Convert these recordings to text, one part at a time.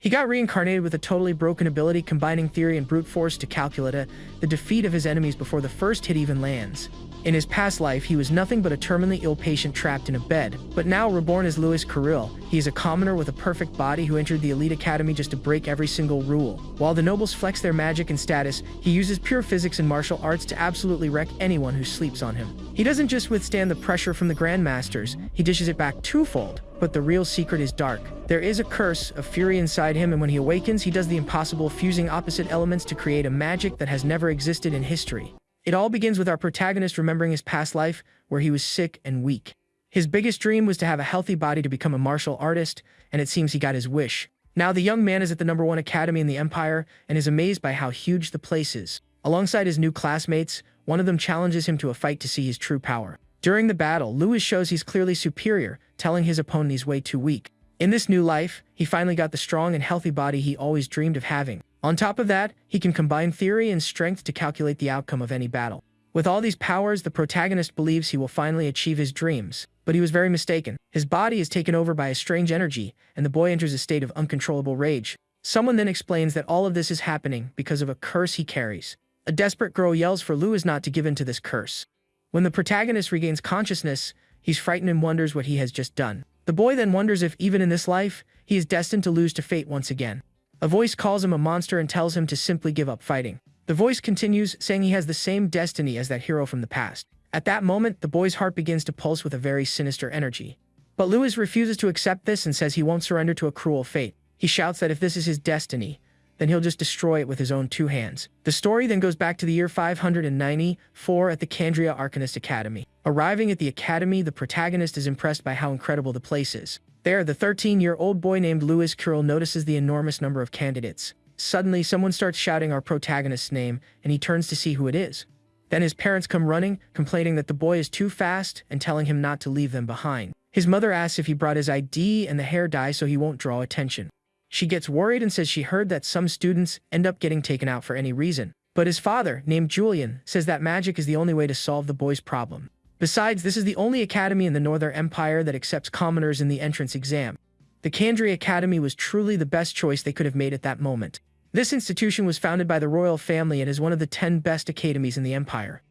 He got reincarnated with a totally broken ability combining theory and brute force to calculate the defeat of his enemies before the first hit even lands. In his past life, he was nothing but a terminally ill patient trapped in a bed, but now reborn as Louis Carril, he is a commoner with a perfect body who entered the elite academy just to break every single rule. While the nobles flex their magic and status, he uses pure physics and martial arts to absolutely wreck anyone who sleeps on him. He doesn't just withstand the pressure from the grandmasters, he dishes it back twofold. But the real secret is dark. There is a curse of fury inside him, and when he awakens, he does the impossible, fusing opposite elements to create a magic that has never existed in history. It all begins with our protagonist remembering his past life, where he was sick and weak. His biggest dream was to have a healthy body to become a martial artist, and it seems he got his wish. Now the young man is at the #1 academy in the Empire, and is amazed by how huge the place is. Alongside his new classmates, one of them challenges him to a fight to see his true power. During the battle, Louis shows he's clearly superior, telling his opponent he's way too weak. In this new life, he finally got the strong and healthy body he always dreamed of having. On top of that, he can combine theory and strength to calculate the outcome of any battle. With all these powers, the protagonist believes he will finally achieve his dreams. But he was very mistaken. His body is taken over by a strange energy, and the boy enters a state of uncontrollable rage. Someone then explains that all of this is happening because of a curse he carries. A desperate girl yells for Louis not to give in to this curse. When the protagonist regains consciousness, he's frightened and wonders what he has just done. The boy then wonders if, even in this life, he is destined to lose to fate once again. A voice calls him a monster and tells him to simply give up fighting. The voice continues, saying he has the same destiny as that hero from the past. At that moment, the boy's heart begins to pulse with a very sinister energy. But Louis refuses to accept this and says he won't surrender to a cruel fate. He shouts that if this is his destiny, then he'll just destroy it with his own two hands. The story then goes back to the year 594 at the Candria Arcanist Academy. Arriving at the academy, the protagonist is impressed by how incredible the place is. There, the 13-year-old boy named Louis Carril notices the enormous number of candidates. Suddenly, someone starts shouting our protagonist's name, and he turns to see who it is. Then his parents come running, complaining that the boy is too fast and telling him not to leave them behind. His mother asks if he brought his ID and the hair dye so he won't draw attention. She gets worried and says she heard that some students end up getting taken out for any reason. But his father, named Julian, says that magic is the only way to solve the boy's problem. Besides, this is the only academy in the Northern Empire that accepts commoners in the entrance exam. The Candria Academy was truly the best choice they could have made at that moment. This institution was founded by the royal family and is one of the 10 best academies in the Empire.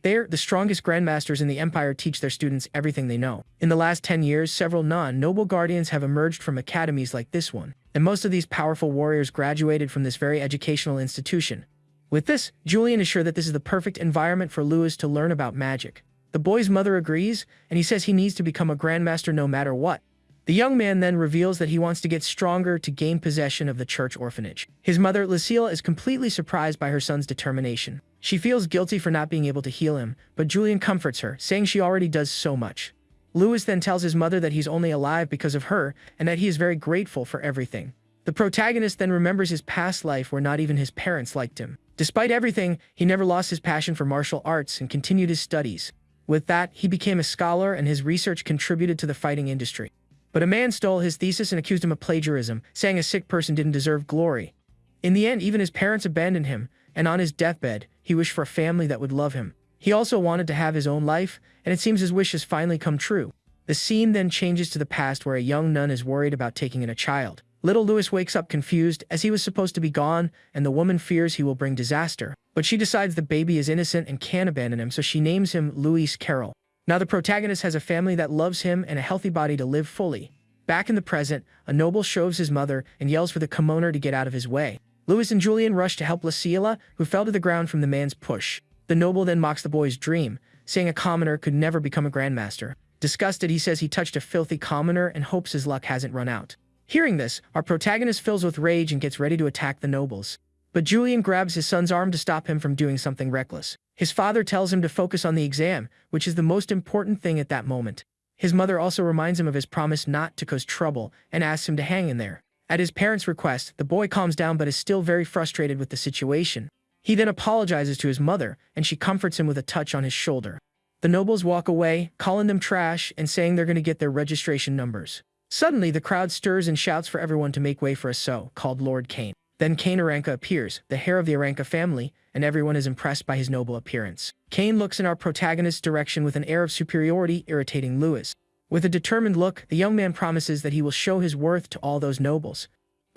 There, the strongest grandmasters in the Empire teach their students everything they know. In the last 10 years, several non-noble guardians have emerged from academies like this one, and most of these powerful warriors graduated from this very educational institution. With this, Julian is sure that this is the perfect environment for Louis to learn about magic. The boy's mother agrees, and he says he needs to become a grandmaster no matter what. The young man then reveals that he wants to get stronger to gain possession of the church orphanage. His mother, Lucille, is completely surprised by her son's determination. She feels guilty for not being able to heal him, but Julian comforts her, saying she already does so much. Louis then tells his mother that he's only alive because of her, and that he is very grateful for everything. The protagonist then remembers his past life where not even his parents liked him. Despite everything, he never lost his passion for martial arts and continued his studies. With that, he became a scholar, and his research contributed to the fighting industry. But a man stole his thesis and accused him of plagiarism, saying a sick person didn't deserve glory. In the end, even his parents abandoned him, and on his deathbed, he wished for a family that would love him. He also wanted to have his own life, and it seems his wish has finally come true. The scene then changes to the past where a young nun is worried about taking in a child. Little Louis wakes up confused as he was supposed to be gone, and the woman fears he will bring disaster. But she decides the baby is innocent and can't abandon him, so she names him Louis Carril. Now the protagonist has a family that loves him and a healthy body to live fully. Back in the present, a noble shoves his mother and yells for the commoner to get out of his way. Louis and Julian rush to help Lucilla, who fell to the ground from the man's push. The noble then mocks the boy's dream, saying a commoner could never become a grandmaster. Disgusted, he says he touched a filthy commoner and hopes his luck hasn't run out. Hearing this, our protagonist fills with rage and gets ready to attack the nobles. But Julian grabs his son's arm to stop him from doing something reckless. His father tells him to focus on the exam, which is the most important thing at that moment. His mother also reminds him of his promise not to cause trouble and asks him to hang in there. At his parents' request, the boy calms down but is still very frustrated with the situation. He then apologizes to his mother, and she comforts him with a touch on his shoulder. The nobles walk away, calling them trash and saying they're going to get their registration numbers. Suddenly, the crowd stirs and shouts for everyone to make way for a so-called Lord Cain. Then Cain Aranka appears, the heir of the Aranka family, and everyone is impressed by his noble appearance. Cain looks in our protagonist's direction with an air of superiority, irritating Louis. With a determined look, the young man promises that he will show his worth to all those nobles.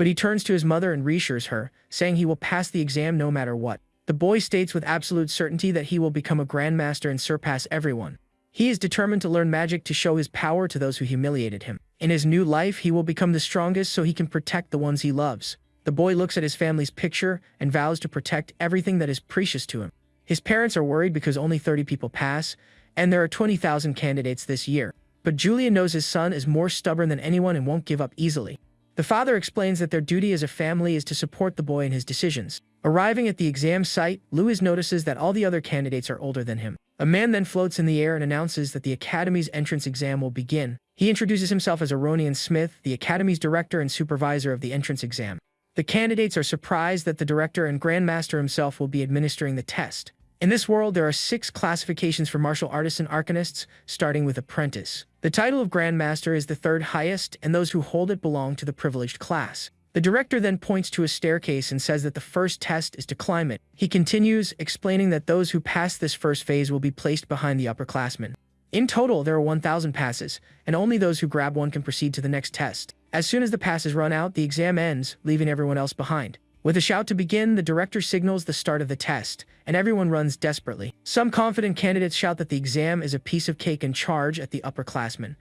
but he turns to his mother and reassures her, saying he will pass the exam no matter what. The boy states with absolute certainty that he will become a grandmaster and surpass everyone. He is determined to learn magic to show his power to those who humiliated him. In his new life, he will become the strongest so he can protect the ones he loves. The boy looks at his family's picture and vows to protect everything that is precious to him. His parents are worried because only 30 people pass, and there are 20,000 candidates this year. But Julian knows his son is more stubborn than anyone and won't give up easily. The father explains that their duty as a family is to support the boy in his decisions. Arriving at the exam site, Louis notices that all the other candidates are older than him. A man then floats in the air and announces that the Academy's entrance exam will begin. He introduces himself as Aronian Smith, the Academy's director and supervisor of the entrance exam. The candidates are surprised that the director and Grandmaster himself will be administering the test. In this world, there are 6 classifications for martial artists and arcanists, starting with apprentice. The title of Grandmaster is the 3rd highest, and those who hold it belong to the privileged class. The director then points to a staircase and says that the first test is to climb it. He continues, explaining that those who pass this first phase will be placed behind the upperclassmen. In total, there are 1,000 passes, and only those who grab one can proceed to the next test. As soon as the passes run out, the exam ends, leaving everyone else behind. With a shout to begin, the director signals the start of the test, and everyone runs desperately. Some confident candidates shout that the exam is a piece of cake and charge at the upperclassmen.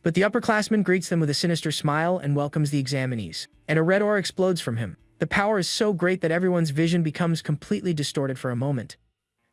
But the upperclassman greets them with a sinister smile and welcomes the examinees, and a red aura explodes from him. The power is so great that everyone's vision becomes completely distorted for a moment.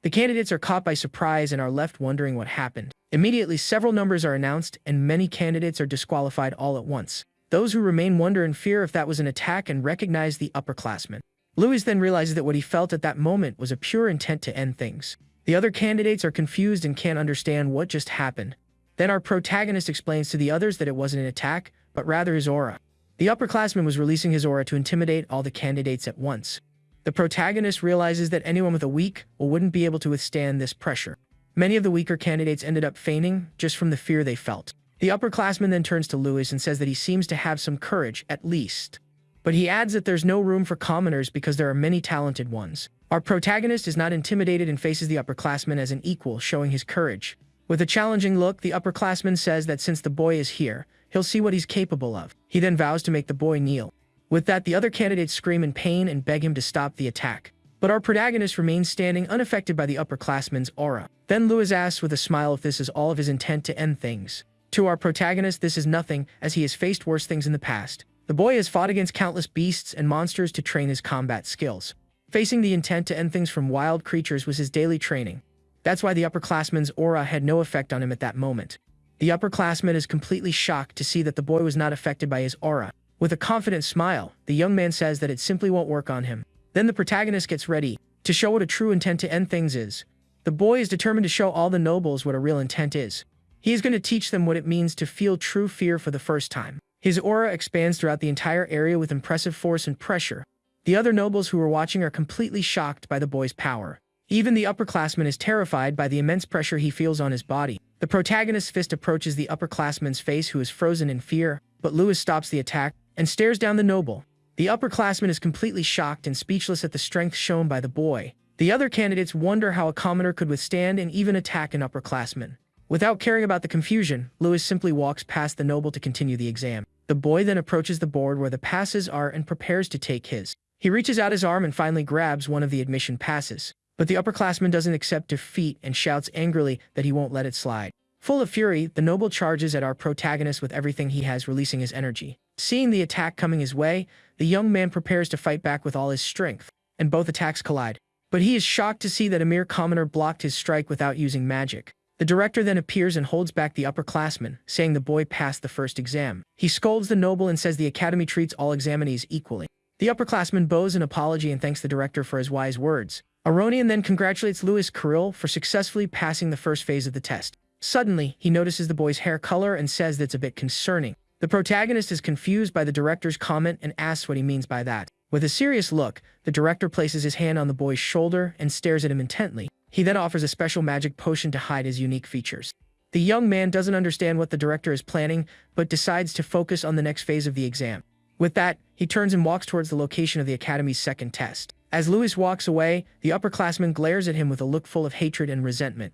The candidates are caught by surprise and are left wondering what happened. Immediately, several numbers are announced, and many candidates are disqualified all at once. Those who remain wonder and fear if that was an attack and recognize the upperclassmen. Louis then realizes that what he felt at that moment was a pure intent to end things. The other candidates are confused and can't understand what just happened. Then our protagonist explains to the others that it wasn't an attack, but rather his aura. The upperclassman was releasing his aura to intimidate all the candidates at once. The protagonist realizes that anyone with a weak will wouldn't be able to withstand this pressure. Many of the weaker candidates ended up fainting just from the fear they felt. The upperclassman then turns to Louis and says that he seems to have some courage, at least. But he adds that there's no room for commoners because there are many talented ones. Our protagonist is not intimidated and faces the upperclassman as an equal, showing his courage. With a challenging look, the upperclassman says that since the boy is here, he'll see what he's capable of. He then vows to make the boy kneel. With that, the other candidates scream in pain and beg him to stop the attack. But our protagonist remains standing unaffected by the upperclassman's aura. Then Louis asks with a smile if this is all of his intent to end things. To our protagonist, this is nothing, as he has faced worse things in the past. The boy has fought against countless beasts and monsters to train his combat skills. Facing the intent to end things from wild creatures was his daily training. That's why the upperclassman's aura had no effect on him at that moment. The upperclassman is completely shocked to see that the boy was not affected by his aura. With a confident smile, the young man says that it simply won't work on him. Then the protagonist gets ready to show what a true intent to end things is. The boy is determined to show all the nobles what a real intent is. He is going to teach them what it means to feel true fear for the first time. His aura expands throughout the entire area with impressive force and pressure. The other nobles who are watching are completely shocked by the boy's power. Even the upperclassman is terrified by the immense pressure he feels on his body. The protagonist's fist approaches the upperclassman's face, who is frozen in fear, but Louis stops the attack and stares down the noble. The upperclassman is completely shocked and speechless at the strength shown by the boy. The other candidates wonder how a commoner could withstand and even attack an upperclassman. Without caring about the confusion, Louis simply walks past the noble to continue the exam. The boy then approaches the board where the passes are and prepares to take his. He reaches out his arm and finally grabs one of the admission passes. But the upperclassman doesn't accept defeat and shouts angrily that he won't let it slide. Full of fury, the noble charges at our protagonist with everything he has, releasing his energy. Seeing the attack coming his way, the young man prepares to fight back with all his strength, and both attacks collide. But he is shocked to see that a mere commoner blocked his strike without using magic. The director then appears and holds back the upperclassman, saying the boy passed the first exam. He scolds the noble and says the academy treats all examinees equally. The upperclassman bows an apology and thanks the director for his wise words. Aronian then congratulates Louis Kirill for successfully passing the first phase of the test. Suddenly, he notices the boy's hair color and says that's a bit concerning. The protagonist is confused by the director's comment and asks what he means by that. With a serious look, the director places his hand on the boy's shoulder and stares at him intently. He then offers a special magic potion to hide his unique features. The young man doesn't understand what the director is planning, but decides to focus on the next phase of the exam. With that, he turns and walks towards the location of the academy's second test. As Louis walks away, the upperclassman glares at him with a look full of hatred and resentment.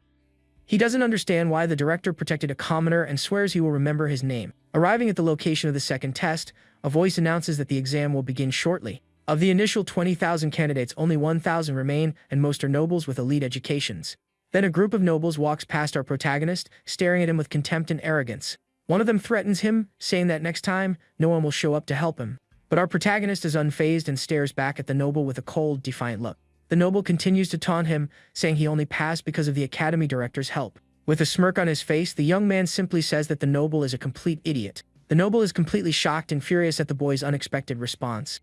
He doesn't understand why the director protected a commoner and swears he will remember his name. Arriving at the location of the second test, a voice announces that the exam will begin shortly. Of the initial 20,000 candidates, only 1,000 remain, and most are nobles with elite educations. Then a group of nobles walks past our protagonist, staring at him with contempt and arrogance. One of them threatens him, saying that next time, no one will show up to help him. But our protagonist is unfazed and stares back at the noble with a cold, defiant look. The noble continues to taunt him, saying he only passed because of the academy director's help. With a smirk on his face, the young man simply says that the noble is a complete idiot. The noble is completely shocked and furious at the boy's unexpected response.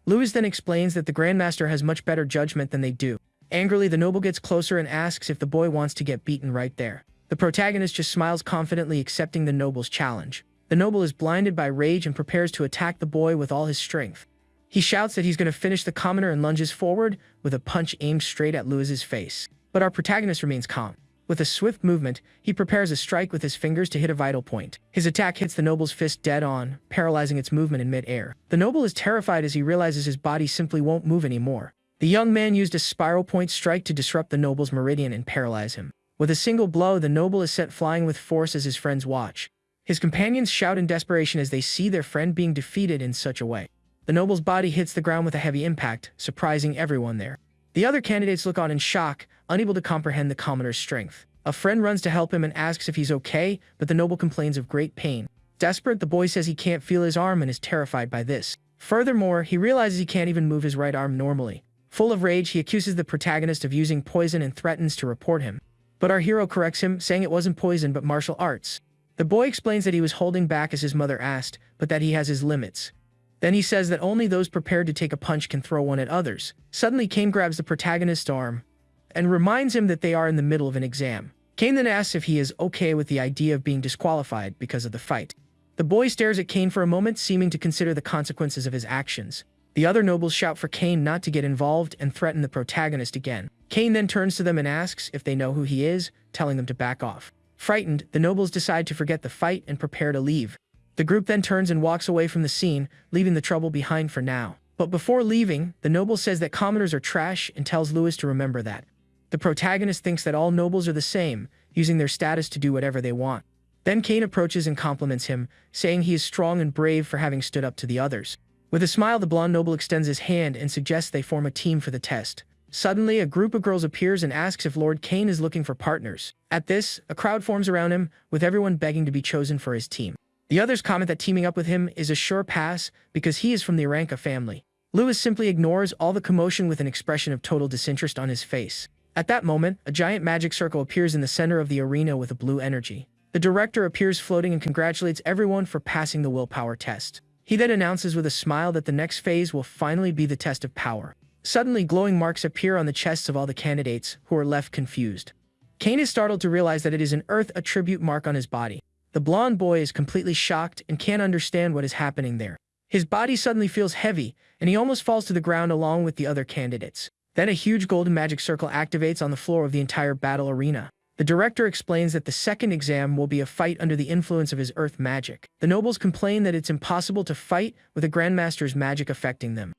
Louis then explains that the Grandmaster has much better judgment than they do. Angrily, the noble gets closer and asks if the boy wants to get beaten right there. The protagonist just smiles confidently, accepting the noble's challenge. The noble is blinded by rage and prepares to attack the boy with all his strength. He shouts that he's going to finish the commoner and lunges forward with a punch aimed straight at Louis's face. But our protagonist remains calm. With a swift movement, he prepares a strike with his fingers to hit a vital point. His attack hits the noble's fist dead on, paralyzing its movement in mid-air. The noble is terrified as he realizes his body simply won't move anymore. The young man used a spiral point strike to disrupt the noble's meridian and paralyze him. With a single blow, the noble is sent flying with force as his friends watch. His companions shout in desperation as they see their friend being defeated in such a way. The noble's body hits the ground with a heavy impact, surprising everyone there. The other candidates look on in shock, unable to comprehend the commoner's strength. A friend runs to help him and asks if he's okay, but the noble complains of great pain. Desperate, the boy says he can't feel his arm and is terrified by this. Furthermore, he realizes he can't even move his right arm normally. Full of rage, he accuses the protagonist of using poison and threatens to report him. But our hero corrects him, saying it wasn't poison but martial arts. The boy explains that he was holding back as his mother asked, but that he has his limits. Then he says that only those prepared to take a punch can throw one at others. Suddenly, Kane grabs the protagonist's arm and reminds him that they are in the middle of an exam. Kane then asks if he is okay with the idea of being disqualified because of the fight. The boy stares at Kane for a moment, seeming to consider the consequences of his actions. The other nobles shout for Kane not to get involved and threaten the protagonist again. Kane then turns to them and asks if they know who he is, telling them to back off. Frightened, the nobles decide to forget the fight and prepare to leave. The group then turns and walks away from the scene, leaving the trouble behind for now. But before leaving, the noble says that commoners are trash and tells Louis to remember that. The protagonist thinks that all nobles are the same, using their status to do whatever they want. Then Kane approaches and compliments him, saying he is strong and brave for having stood up to the others. With a smile, the blonde noble extends his hand and suggests they form a team for the test. Suddenly, a group of girls appears and asks if Lord Kane is looking for partners. At this, a crowd forms around him, with everyone begging to be chosen for his team. The others comment that teaming up with him is a sure pass because he is from the Aranka family. Louis simply ignores all the commotion with an expression of total disinterest on his face. At that moment, a giant magic circle appears in the center of the arena with a blue energy. The director appears floating and congratulates everyone for passing the willpower test. He then announces with a smile that the next phase will finally be the test of power. Suddenly, glowing marks appear on the chests of all the candidates, who are left confused. Kane is startled to realize that it is an Earth attribute mark on his body. The blonde boy is completely shocked and can't understand what is happening there. His body suddenly feels heavy, and he almost falls to the ground along with the other candidates. Then a huge golden magic circle activates on the floor of the entire battle arena. The director explains that the second exam will be a fight under the influence of his Earth magic. The nobles complain that it's impossible to fight with a Grandmaster's magic affecting them.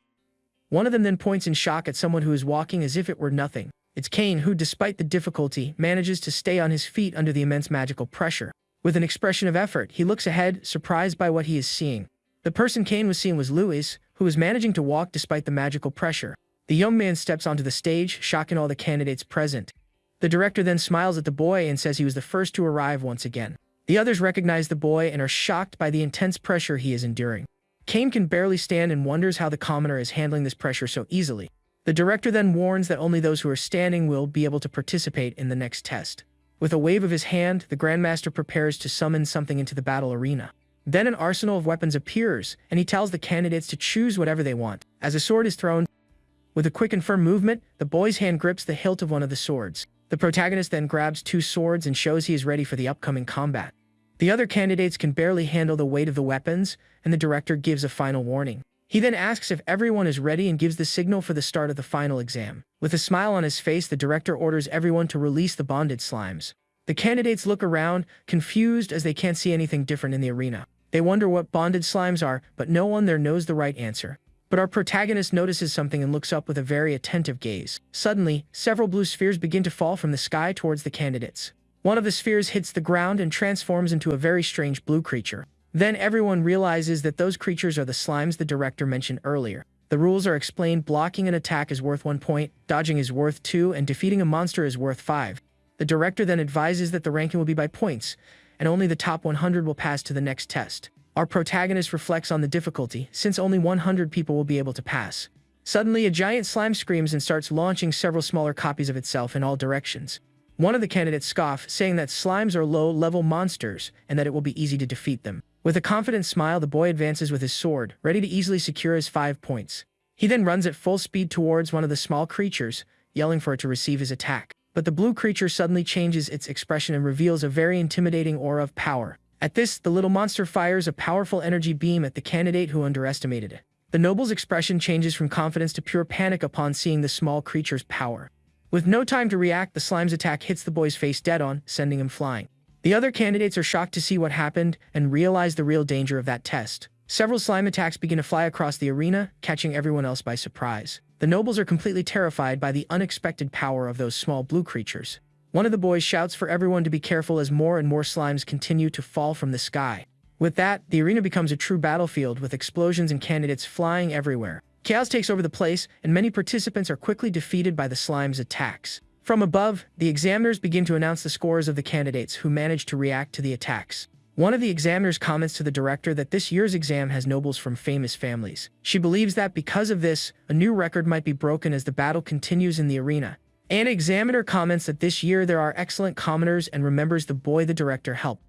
One of them then points in shock at someone who is walking as if it were nothing. It's Kane who, despite the difficulty, manages to stay on his feet under the immense magical pressure. With an expression of effort, he looks ahead, surprised by what he is seeing. The person Kane was seeing was Louis, who was managing to walk despite the magical pressure. The young man steps onto the stage, shocking all the candidates present. The director then smiles at the boy and says he was the first to arrive once again. The others recognize the boy and are shocked by the intense pressure he is enduring. Kane can barely stand and wonders how the commoner is handling this pressure so easily. The director then warns that only those who are standing will be able to participate in the next test. With a wave of his hand, the Grandmaster prepares to summon something into the battle arena. Then an arsenal of weapons appears, and he tells the candidates to choose whatever they want. As a sword is thrown, with a quick and firm movement, the boy's hand grips the hilt of one of the swords. The protagonist then grabs two swords and shows he is ready for the upcoming combat. The other candidates can barely handle the weight of the weapons, and the director gives a final warning. He then asks if everyone is ready and gives the signal for the start of the final exam. With a smile on his face, the director orders everyone to release the bonded slimes. The candidates look around, confused as they can't see anything different in the arena. They wonder what bonded slimes are, but no one there knows the right answer. But our protagonist notices something and looks up with a very attentive gaze. Suddenly, several blue spheres begin to fall from the sky towards the candidates. One of the spheres hits the ground and transforms into a very strange blue creature. Then everyone realizes that those creatures are the slimes the director mentioned earlier. The rules are explained: blocking an attack is worth 1 point, dodging is worth 2, and defeating a monster is worth 5. The director then advises that the ranking will be by points, and only the top 100 will pass to the next test. Our protagonist reflects on the difficulty, since only 100 people will be able to pass. Suddenly, a giant slime screams and starts launching several smaller copies of itself in all directions. One of the candidates scoffs, saying that slimes are low-level monsters and that it will be easy to defeat them. With a confident smile, the boy advances with his sword, ready to easily secure his 5 points. He then runs at full speed towards one of the small creatures, yelling for it to receive his attack. But the blue creature suddenly changes its expression and reveals a very intimidating aura of power. At this, the little monster fires a powerful energy beam at the candidate who underestimated it. The noble's expression changes from confidence to pure panic upon seeing the small creature's power. With no time to react, the slime's attack hits the boy's face dead-on, sending him flying. The other candidates are shocked to see what happened and realize the real danger of that test. Several slime attacks begin to fly across the arena, catching everyone else by surprise. The nobles are completely terrified by the unexpected power of those small blue creatures. One of the boys shouts for everyone to be careful as more and more slimes continue to fall from the sky. With that, the arena becomes a true battlefield with explosions and candidates flying everywhere. Chaos takes over the place, and many participants are quickly defeated by the slime's attacks. From above, the examiners begin to announce the scores of the candidates who managed to react to the attacks. One of the examiners comments to the director that this year's exam has nobles from famous families. She believes that because of this, a new record might be broken as the battle continues in the arena. An examiner comments that this year there are excellent commoners and remembers the boy the director helped.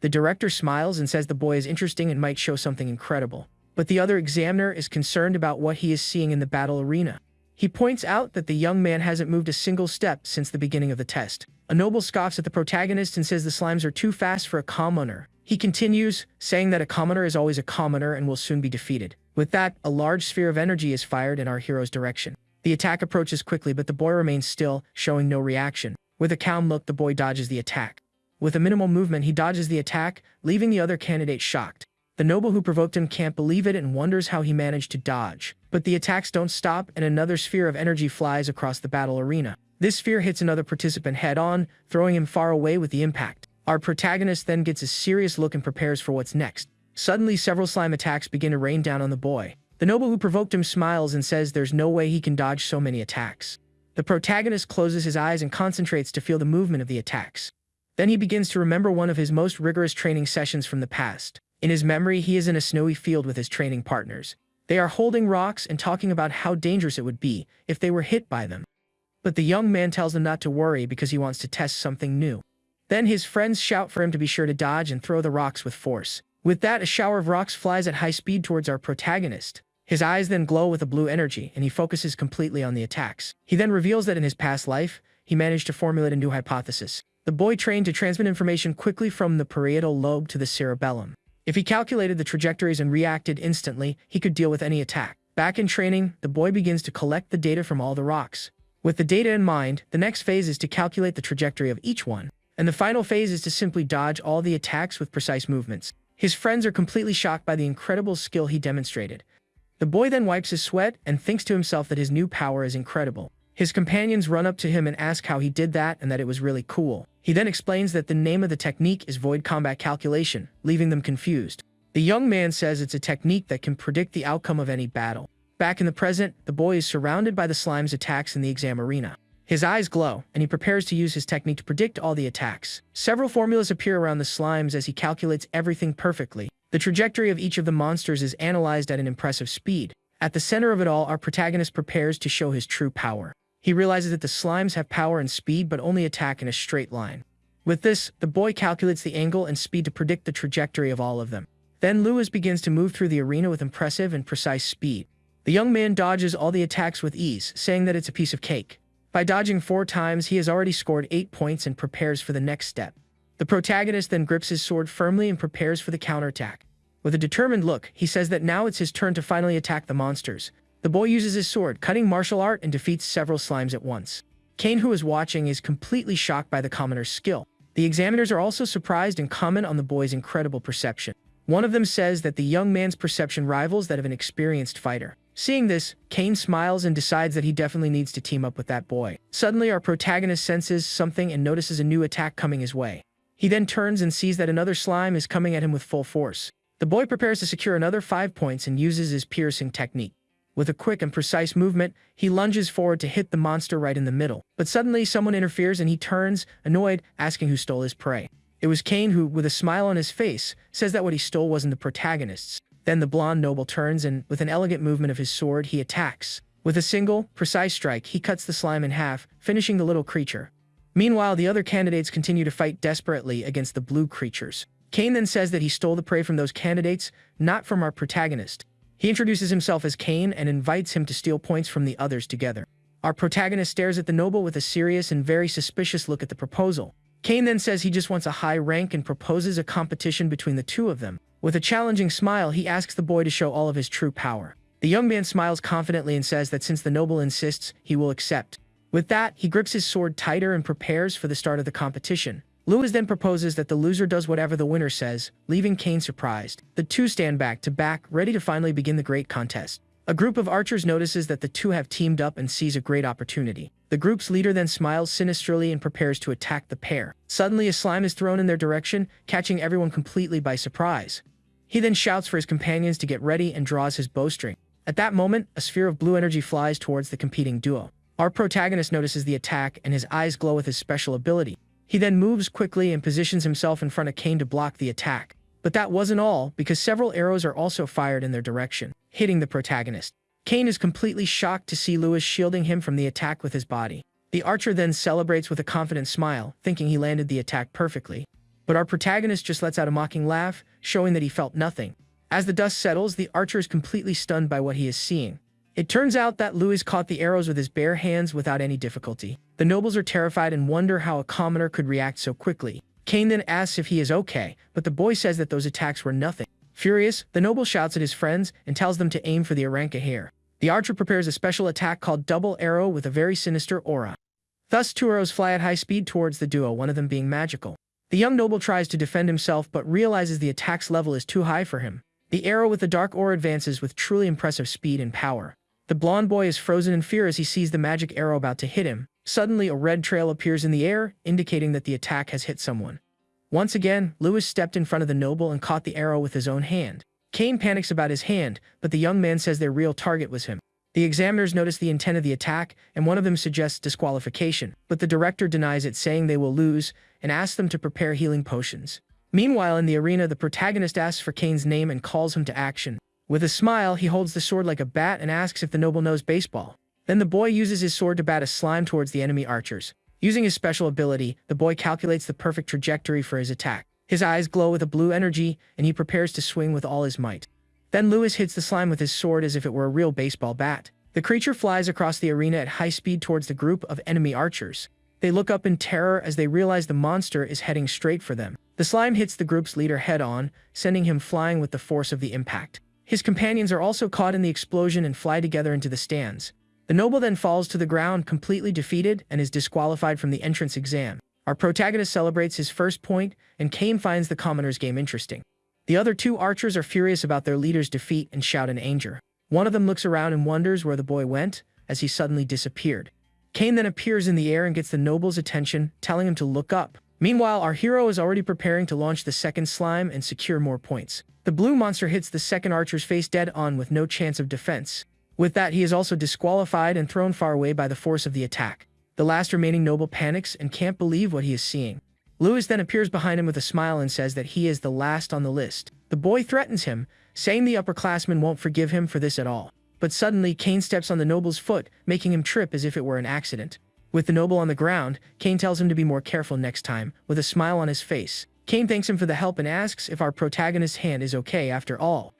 The director smiles and says the boy is interesting and might show something incredible. But the other examiner is concerned about what he is seeing in the battle arena. He points out that the young man hasn't moved a single step since the beginning of the test. A noble scoffs at the protagonist and says the slimes are too fast for a commoner. He continues, saying that a commoner is always a commoner and will soon be defeated. With that, a large sphere of energy is fired in our hero's direction. The attack approaches quickly, but the boy remains still, showing no reaction. With a calm look, the boy dodges the attack. With a minimal movement, he dodges the attack, leaving the other candidate shocked. The noble who provoked him can't believe it and wonders how he managed to dodge. But the attacks don't stop, and another sphere of energy flies across the battle arena. This sphere hits another participant head-on, throwing him far away with the impact. Our protagonist then gets a serious look and prepares for what's next. Suddenly, several slime attacks begin to rain down on the boy. The noble who provoked him smiles and says there's no way he can dodge so many attacks. The protagonist closes his eyes and concentrates to feel the movement of the attacks. Then he begins to remember one of his most rigorous training sessions from the past. In his memory, he is in a snowy field with his training partners. They are holding rocks and talking about how dangerous it would be if they were hit by them. But the young man tells them not to worry because he wants to test something new. Then his friends shout for him to be sure to dodge and throw the rocks with force. With that, a shower of rocks flies at high speed towards our protagonist. His eyes then glow with a blue energy, and he focuses completely on the attacks. He then reveals that in his past life, he managed to formulate a new hypothesis. The boy trained to transmit information quickly from the parietal lobe to the cerebellum. If he calculated the trajectories and reacted instantly, he could deal with any attack. Back in training, the boy begins to collect the data from all the rocks. With the data in mind, the next phase is to calculate the trajectory of each one. And the final phase is to simply dodge all the attacks with precise movements. His friends are completely shocked by the incredible skill he demonstrated. The boy then wipes his sweat and thinks to himself that his new power is incredible. His companions run up to him and ask how he did that and that it was really cool. He then explains that the name of the technique is void combat calculation, leaving them confused. The young man says it's a technique that can predict the outcome of any battle. Back in the present, the boy is surrounded by the slime's attacks in the exam arena. His eyes glow, and he prepares to use his technique to predict all the attacks. Several formulas appear around the slimes as he calculates everything perfectly. The trajectory of each of the monsters is analyzed at an impressive speed. At the center of it all, our protagonist prepares to show his true power. He realizes that the slimes have power and speed but only attack in a straight line. With this, the boy calculates the angle and speed to predict the trajectory of all of them. Then Lewis begins to move through the arena with impressive and precise speed. The young man dodges all the attacks with ease, saying that it's a piece of cake. By dodging 4 times, he has already scored 8 points and prepares for the next step. The protagonist then grips his sword firmly and prepares for the counterattack. With a determined look, he says that now it's his turn to finally attack the monsters. The boy uses his sword, cutting martial art, and defeats several slimes at once. Kane, who is watching, is completely shocked by the commoner's skill. The examiners are also surprised and comment on the boy's incredible perception. One of them says that the young man's perception rivals that of an experienced fighter. Seeing this, Kane smiles and decides that he definitely needs to team up with that boy. Suddenly, our protagonist senses something and notices a new attack coming his way. He then turns and sees that another slime is coming at him with full force. The boy prepares to secure another 5 points and uses his piercing technique. With a quick and precise movement, he lunges forward to hit the monster right in the middle. But suddenly, someone interferes and he turns, annoyed, asking who stole his prey. It was Kane who, with a smile on his face, says that what he stole wasn't the protagonist's. Then the blonde noble turns and, with an elegant movement of his sword, he attacks. With a single, precise strike, he cuts the slime in half, finishing the little creature. Meanwhile, the other candidates continue to fight desperately against the blue creatures. Kane then says that he stole the prey from those candidates, not from our protagonist. He introduces himself as Kane and invites him to steal points from the others together. Our protagonist stares at the noble with a serious and very suspicious look at the proposal. Kane then says he just wants a high rank and proposes a competition between the two of them. With a challenging smile, he asks the boy to show all of his true power. The young man smiles confidently and says that since the noble insists, he will accept. With that, he grips his sword tighter and prepares for the start of the competition. Lewis then proposes that the loser does whatever the winner says, leaving Kane surprised. The two stand back to back, ready to finally begin the great contest. A group of archers notices that the two have teamed up and sees a great opportunity. The group's leader then smiles sinisterly and prepares to attack the pair. Suddenly, a slime is thrown in their direction, catching everyone completely by surprise. He then shouts for his companions to get ready and draws his bowstring. At that moment, a sphere of blue energy flies towards the competing duo. Our protagonist notices the attack and his eyes glow with his special ability. He then moves quickly and positions himself in front of Kane to block the attack. But that wasn't all, because several arrows are also fired in their direction, hitting the protagonist. Kane is completely shocked to see Lewis shielding him from the attack with his body. The archer then celebrates with a confident smile, thinking he landed the attack perfectly. But our protagonist just lets out a mocking laugh, showing that he felt nothing. As the dust settles, the archer is completely stunned by what he is seeing. It turns out that Lewis caught the arrows with his bare hands without any difficulty. The nobles are terrified and wonder how a commoner could react so quickly. Kane then asks if he is okay, but the boy says that those attacks were nothing. Furious, the noble shouts at his friends and tells them to aim for the aranca hair. The archer prepares a special attack called Double Arrow with a very sinister aura. Thus, two arrows fly at high speed towards the duo, one of them being magical. The young noble tries to defend himself but realizes the attack's level is too high for him. The arrow with the dark aura advances with truly impressive speed and power. The blonde boy is frozen in fear as he sees the magic arrow about to hit him. Suddenly, a red trail appears in the air, indicating that the attack has hit someone. Once again, Lewis stepped in front of the noble and caught the arrow with his own hand. Kane panics about his hand, but the young man says their real target was him. The examiners notice the intent of the attack, and one of them suggests disqualification, but the director denies it, saying they will lose, and asks them to prepare healing potions. Meanwhile, in the arena, the protagonist asks for Kane's name and calls him to action. With a smile, he holds the sword like a bat and asks if the noble knows baseball. Then the boy uses his sword to bat a slime towards the enemy archers. Using his special ability, the boy calculates the perfect trajectory for his attack. His eyes glow with a blue energy, and he prepares to swing with all his might. Then Lewis hits the slime with his sword as if it were a real baseball bat. The creature flies across the arena at high speed towards the group of enemy archers. They look up in terror as they realize the monster is heading straight for them. The slime hits the group's leader head-on, sending him flying with the force of the impact. His companions are also caught in the explosion and fly together into the stands. The noble then falls to the ground completely defeated and is disqualified from the entrance exam. Our protagonist celebrates his first point, and Kane finds the commoner's game interesting. The other two archers are furious about their leader's defeat and shout in anger. One of them looks around and wonders where the boy went, as he suddenly disappeared. Kane then appears in the air and gets the noble's attention, telling him to look up. Meanwhile, our hero is already preparing to launch the second slime and secure more points. The blue monster hits the second archer's face dead on with no chance of defense. With that, he is also disqualified and thrown far away by the force of the attack. The last remaining noble panics and can't believe what he is seeing. Lewis then appears behind him with a smile and says that he is the last on the list. The boy threatens him, saying the upperclassmen won't forgive him for this at all. But suddenly, Kane steps on the noble's foot, making him trip as if it were an accident. With the noble on the ground, Kane tells him to be more careful next time, with a smile on his face. Kane thanks him for the help and asks if our protagonist's hand is okay after all.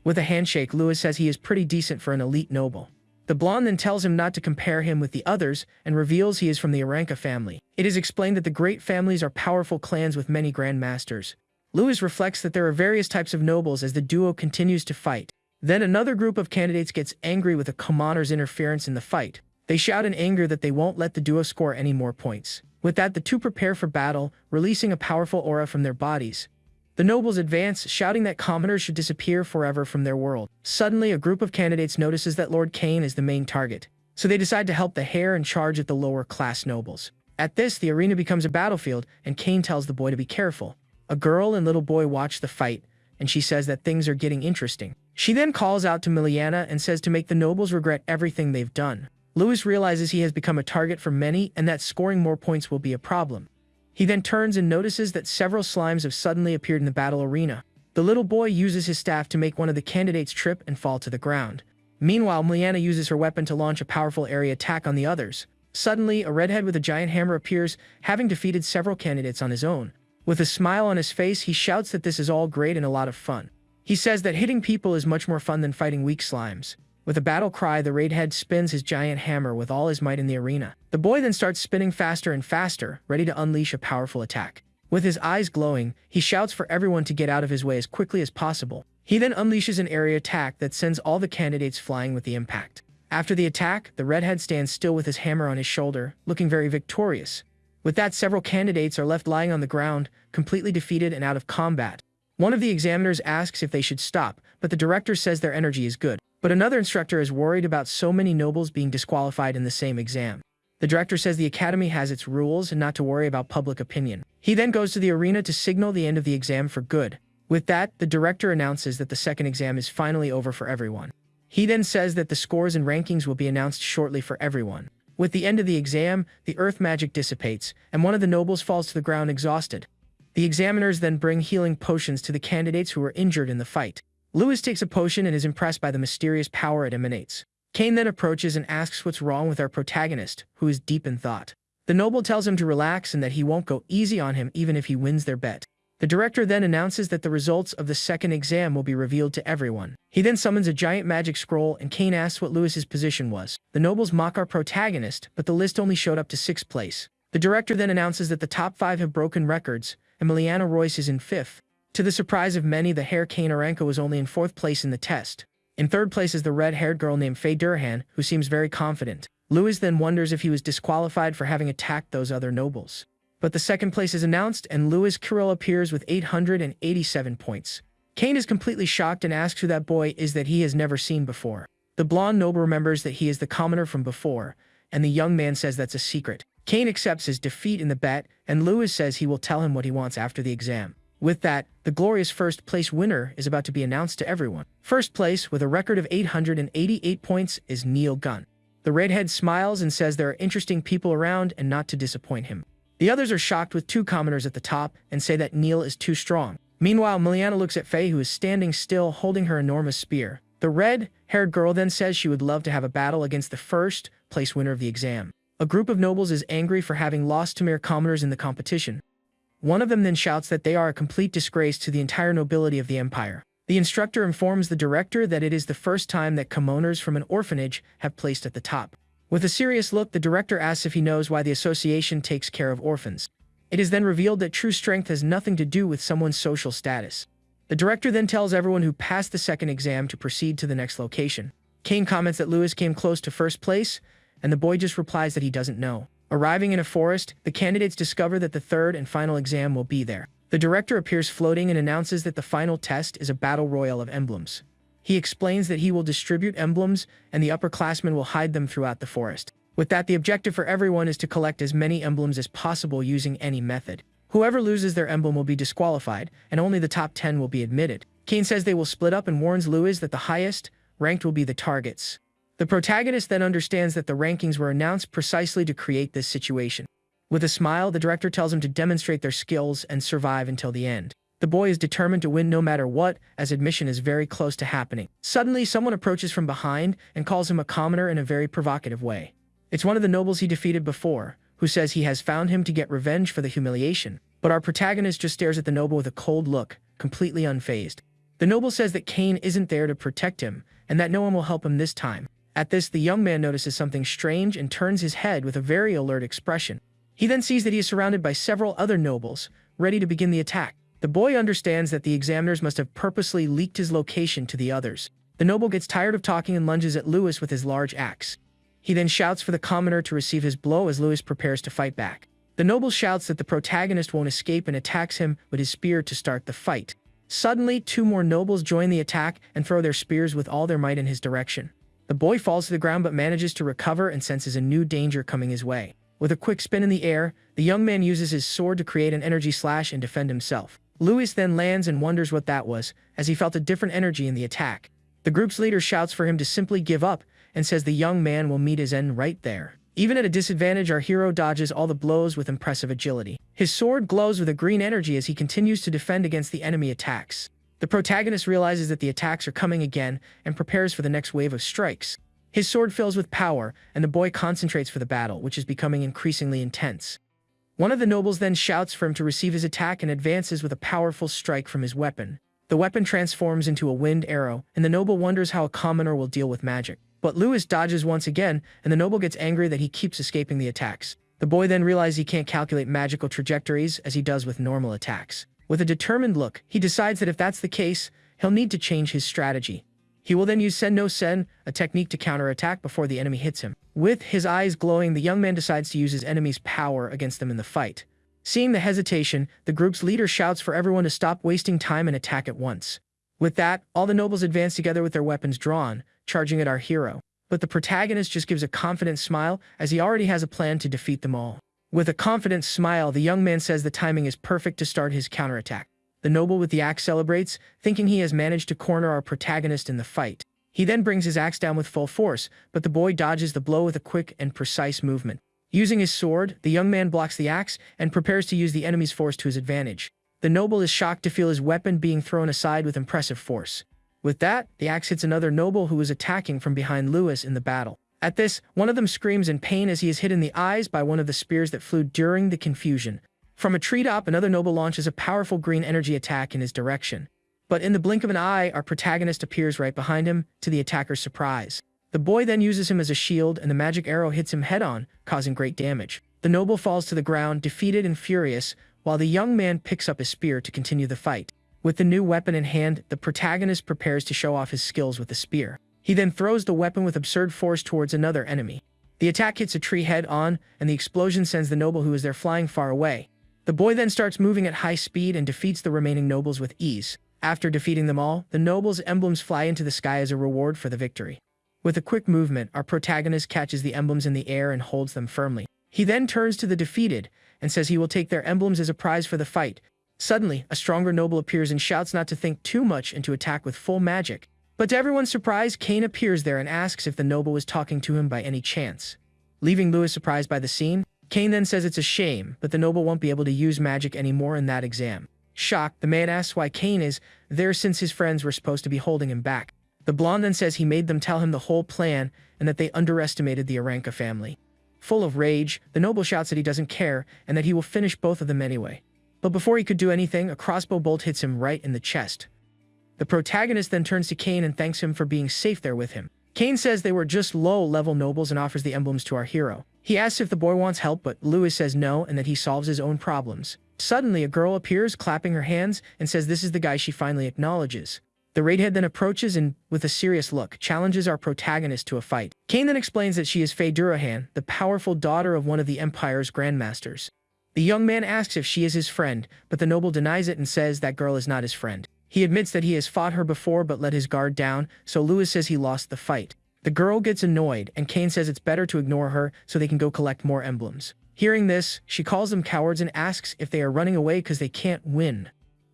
With a handshake, Lewis says he is pretty decent for an elite noble. The blonde then tells him not to compare him with the others and reveals he is from the Aranca family. It is explained that the great families are powerful clans with many grandmasters. Lewis reflects that there are various types of nobles as the duo continues to fight. Then another group of candidates gets angry with a commoner's interference in the fight. They shout in anger that they won't let the duo score any more points. With that, the two prepare for battle, releasing a powerful aura from their bodies. The nobles advance, shouting that commoners should disappear forever from their world. Suddenly, a group of candidates notices that Lord Kane is the main target, so they decide to help the heir and charge at the lower-class nobles. At this, the arena becomes a battlefield, and Kane tells the boy to be careful. A girl and little boy watch the fight, and she says that things are getting interesting. She then calls out to Miliana and says to make the nobles regret everything they've done. Louis realizes he has become a target for many and that scoring more points will be a problem. He then turns and notices that several slimes have suddenly appeared in the battle arena. The little boy uses his staff to make one of the candidates trip and fall to the ground. Meanwhile, Miliana uses her weapon to launch a powerful area attack on the others. Suddenly, a redhead with a giant hammer appears, having defeated several candidates on his own. With a smile on his face, he shouts that this is all great and a lot of fun. He says that hitting people is much more fun than fighting weak slimes. With a battle cry, the redhead spins his giant hammer with all his might in the arena. The boy then starts spinning faster and faster, ready to unleash a powerful attack. With his eyes glowing, he shouts for everyone to get out of his way as quickly as possible. He then unleashes an area attack that sends all the candidates flying with the impact. After the attack, the redhead stands still with his hammer on his shoulder, looking very victorious. With that, several candidates are left lying on the ground, completely defeated and out of combat. One of the examiners asks if they should stop, but the director says their energy is good. But another instructor is worried about so many nobles being disqualified in the same exam. The director says the academy has its rules and not to worry about public opinion. He then goes to the arena to signal the end of the exam for good. With that, the director announces that the second exam is finally over for everyone. He then says that the scores and rankings will be announced shortly for everyone. With the end of the exam, the earth magic dissipates, and one of the nobles falls to the ground exhausted. The examiners then bring healing potions to the candidates who were injured in the fight. Louis takes a potion and is impressed by the mysterious power it emanates. Kane then approaches and asks what's wrong with our protagonist, who is deep in thought. The noble tells him to relax and that he won't go easy on him even if he wins their bet. The director then announces that the results of the second exam will be revealed to everyone. He then summons a giant magic scroll and Kane asks what Louis's position was. The nobles mock our protagonist, but the list only showed up to 6th place. The director then announces that the top 5 have broken records, and Miliana Royce is in 5th. To the surprise of many, the hair Kane Aranko was only in 4th place in the test. In 3rd place is the red-haired girl named Faye Durhan, who seems very confident. Louis then wonders if he was disqualified for having attacked those other nobles. But the 2nd place is announced, and Louis Kirill appears with 887 points. Kane is completely shocked and asks who that boy is that he has never seen before. The blonde noble remembers that he is the commoner from before, and the young man says that's a secret. Kane accepts his defeat in the bet, and Louis says he will tell him what he wants after the exam. With that, the glorious 1st place winner is about to be announced to everyone. 1st place, with a record of 888 points, is Neil Gunn. The redhead smiles and says there are interesting people around and not to disappoint him. The others are shocked with 2 commoners at the top and say that Neil is too strong. Meanwhile, Miliana looks at Faye, who is standing still holding her enormous spear. The red-haired girl then says she would love to have a battle against the 1st place winner of the exam. A group of nobles is angry for having lost to mere commoners in the competition. One of them then shouts that they are a complete disgrace to the entire nobility of the empire. The instructor informs the director that it is the first time that commoners from an orphanage have placed at the top. With a serious look, the director asks if he knows why the association takes care of orphans. It is then revealed that true strength has nothing to do with someone's social status. The director then tells everyone who passed the second exam to proceed to the next location. Kane comments that Louis came close to 1st place, and the boy just replies that he doesn't know. Arriving in a forest, the candidates discover that the 3rd and final exam will be there. The director appears floating and announces that the final test is a battle royal of emblems. He explains that he will distribute emblems and the upperclassmen will hide them throughout the forest. With that, the objective for everyone is to collect as many emblems as possible using any method. Whoever loses their emblem will be disqualified, and only the top 10 will be admitted. Kane says they will split up and warns Louis that the highest ranked will be the targets. The protagonist then understands that the rankings were announced precisely to create this situation. With a smile, the director tells him to demonstrate their skills and survive until the end. The boy is determined to win no matter what, as admission is very close to happening. Suddenly, someone approaches from behind and calls him a commoner in a very provocative way. It's one of the nobles he defeated before, who says he has found him to get revenge for the humiliation. But our protagonist just stares at the noble with a cold look, completely unfazed. The noble says that Kane isn't there to protect him, and that no one will help him this time. At this, the young man notices something strange and turns his head with a very alert expression. He then sees that he is surrounded by several other nobles, ready to begin the attack. The boy understands that the examiners must have purposely leaked his location to the others. The noble gets tired of talking and lunges at Louis with his large axe. He then shouts for the commoner to receive his blow as Louis prepares to fight back. The noble shouts that the protagonist won't escape and attacks him with his spear to start the fight. Suddenly, 2 more nobles join the attack and throw their spears with all their might in his direction. The boy falls to the ground but manages to recover and senses a new danger coming his way. With a quick spin in the air, the young man uses his sword to create an energy slash and defend himself. Louis then lands and wonders what that was, as he felt a different energy in the attack. The group's leader shouts for him to simply give up and says the young man will meet his end right there. Even at a disadvantage, our hero dodges all the blows with impressive agility. His sword glows with a green energy as he continues to defend against the enemy attacks. The protagonist realizes that the attacks are coming again and prepares for the next wave of strikes. His sword fills with power, and the boy concentrates for the battle, which is becoming increasingly intense. One of the nobles then shouts for him to receive his attack and advances with a powerful strike from his weapon. The weapon transforms into a wind arrow, and the noble wonders how a commoner will deal with magic. But Louis dodges once again, and the noble gets angry that he keeps escaping the attacks. The boy then realizes he can't calculate magical trajectories as he does with normal attacks. With a determined look, he decides that if that's the case, he'll need to change his strategy. He will then use Sen no Sen, a technique to counterattack before the enemy hits him. With his eyes glowing, the young man decides to use his enemy's power against them in the fight. Seeing the hesitation, the group's leader shouts for everyone to stop wasting time and attack at once. With that, all the nobles advance together with their weapons drawn, charging at our hero. But the protagonist just gives a confident smile, as he already has a plan to defeat them all. With a confident smile, the young man says the timing is perfect to start his counterattack. The noble with the axe celebrates, thinking he has managed to corner our protagonist in the fight. He then brings his axe down with full force, but the boy dodges the blow with a quick and precise movement. Using his sword, the young man blocks the axe and prepares to use the enemy's force to his advantage. The noble is shocked to feel his weapon being thrown aside with impressive force. With that, the axe hits another noble who is attacking from behind Louis in the battle. At this, one of them screams in pain as he is hit in the eyes by one of the spears that flew during the confusion. From a treetop, another noble launches a powerful green energy attack in his direction. But in the blink of an eye, our protagonist appears right behind him, to the attacker's surprise. The boy then uses him as a shield, and the magic arrow hits him head-on, causing great damage. The noble falls to the ground, defeated and furious, while the young man picks up his spear to continue the fight. With the new weapon in hand, the protagonist prepares to show off his skills with the spear. He then throws the weapon with absurd force towards another enemy. The attack hits a tree head-on, and the explosion sends the noble who is there flying far away. The boy then starts moving at high speed and defeats the remaining nobles with ease. After defeating them all, the nobles' emblems fly into the sky as a reward for the victory. With a quick movement, our protagonist catches the emblems in the air and holds them firmly. He then turns to the defeated and says he will take their emblems as a prize for the fight. Suddenly, a stronger noble appears and shouts not to think too much and to attack with full magic. But to everyone's surprise, Cain appears there and asks if the noble was talking to him by any chance. Leaving Louis surprised by the scene, Cain then says it's a shame, but the noble won't be able to use magic anymore in that exam. Shocked, the man asks why Cain is there since his friends were supposed to be holding him back. The blonde then says he made them tell him the whole plan and that they underestimated the Aranka family. Full of rage, the noble shouts that he doesn't care and that he will finish both of them anyway. But before he could do anything, a crossbow bolt hits him right in the chest. The protagonist then turns to Cain and thanks him for being safe there with him. Cain says they were just low-level nobles and offers the emblems to our hero. He asks if the boy wants help, but Louis says no and that he solves his own problems. Suddenly, a girl appears, clapping her hands, and says this is the guy she finally acknowledges. The redhead then approaches and, with a serious look, challenges our protagonist to a fight. Cain then explains that she is Faye Durahan, the powerful daughter of one of the Empire's grandmasters. The young man asks if she is his friend, but the noble denies it and says that girl is not his friend. He admits that he has fought her before but let his guard down, so Louis says he lost the fight. The girl gets annoyed, and Cain says it's better to ignore her so they can go collect more emblems. Hearing this, she calls them cowards and asks if they are running away because they can't win.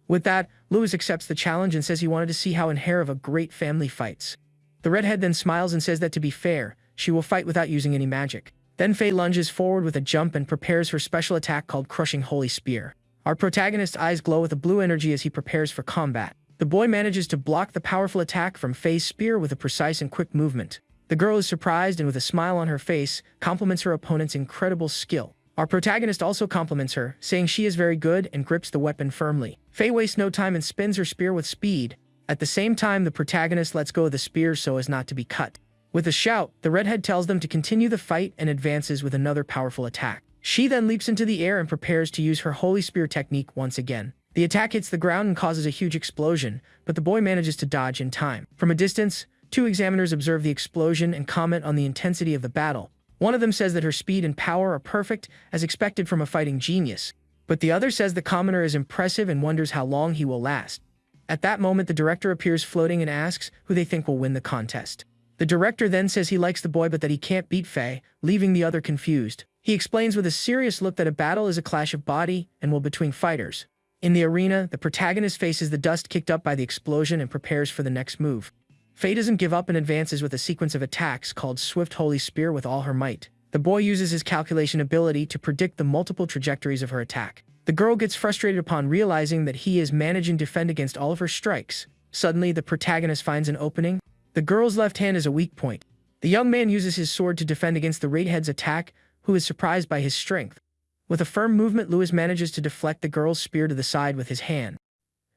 With that, Louis accepts the challenge and says he wanted to see how an heir of a great family fights. The redhead then smiles and says that to be fair, she will fight without using any magic. Then Faye lunges forward with a jump and prepares her special attack called Crushing Holy Spear. Our protagonist's eyes glow with a blue energy as he prepares for combat. The boy manages to block the powerful attack from Faye's spear with a precise and quick movement. The girl is surprised and with a smile on her face, compliments her opponent's incredible skill. Our protagonist also compliments her, saying she is very good and grips the weapon firmly. Faye wastes no time and spins her spear with speed. At the same time, the protagonist lets go of the spear so as not to be cut. With a shout, the redhead tells them to continue the fight and advances with another powerful attack. She then leaps into the air and prepares to use her Holy Spear technique once again. The attack hits the ground and causes a huge explosion, but the boy manages to dodge in time. From a distance, two examiners observe the explosion and comment on the intensity of the battle. One of them says that her speed and power are perfect, as expected from a fighting genius. But the other says the commoner is impressive and wonders how long he will last. At that moment, the director appears floating and asks who they think will win the contest. The director then says he likes the boy but that he can't beat Faye, leaving the other confused. He explains with a serious look that a battle is a clash of body and will between fighters. In the arena, the protagonist faces the dust kicked up by the explosion and prepares for the next move. Faye doesn't give up and advances with a sequence of attacks called Swift Holy Spear with all her might. The boy uses his calculation ability to predict the multiple trajectories of her attack. The girl gets frustrated upon realizing that he is managing to defend against all of her strikes. Suddenly, the protagonist finds an opening. The girl's left hand is a weak point. The young man uses his sword to defend against the redhead's attack, who is surprised by his strength. With a firm movement, Lewis manages to deflect the girl's spear to the side with his hand.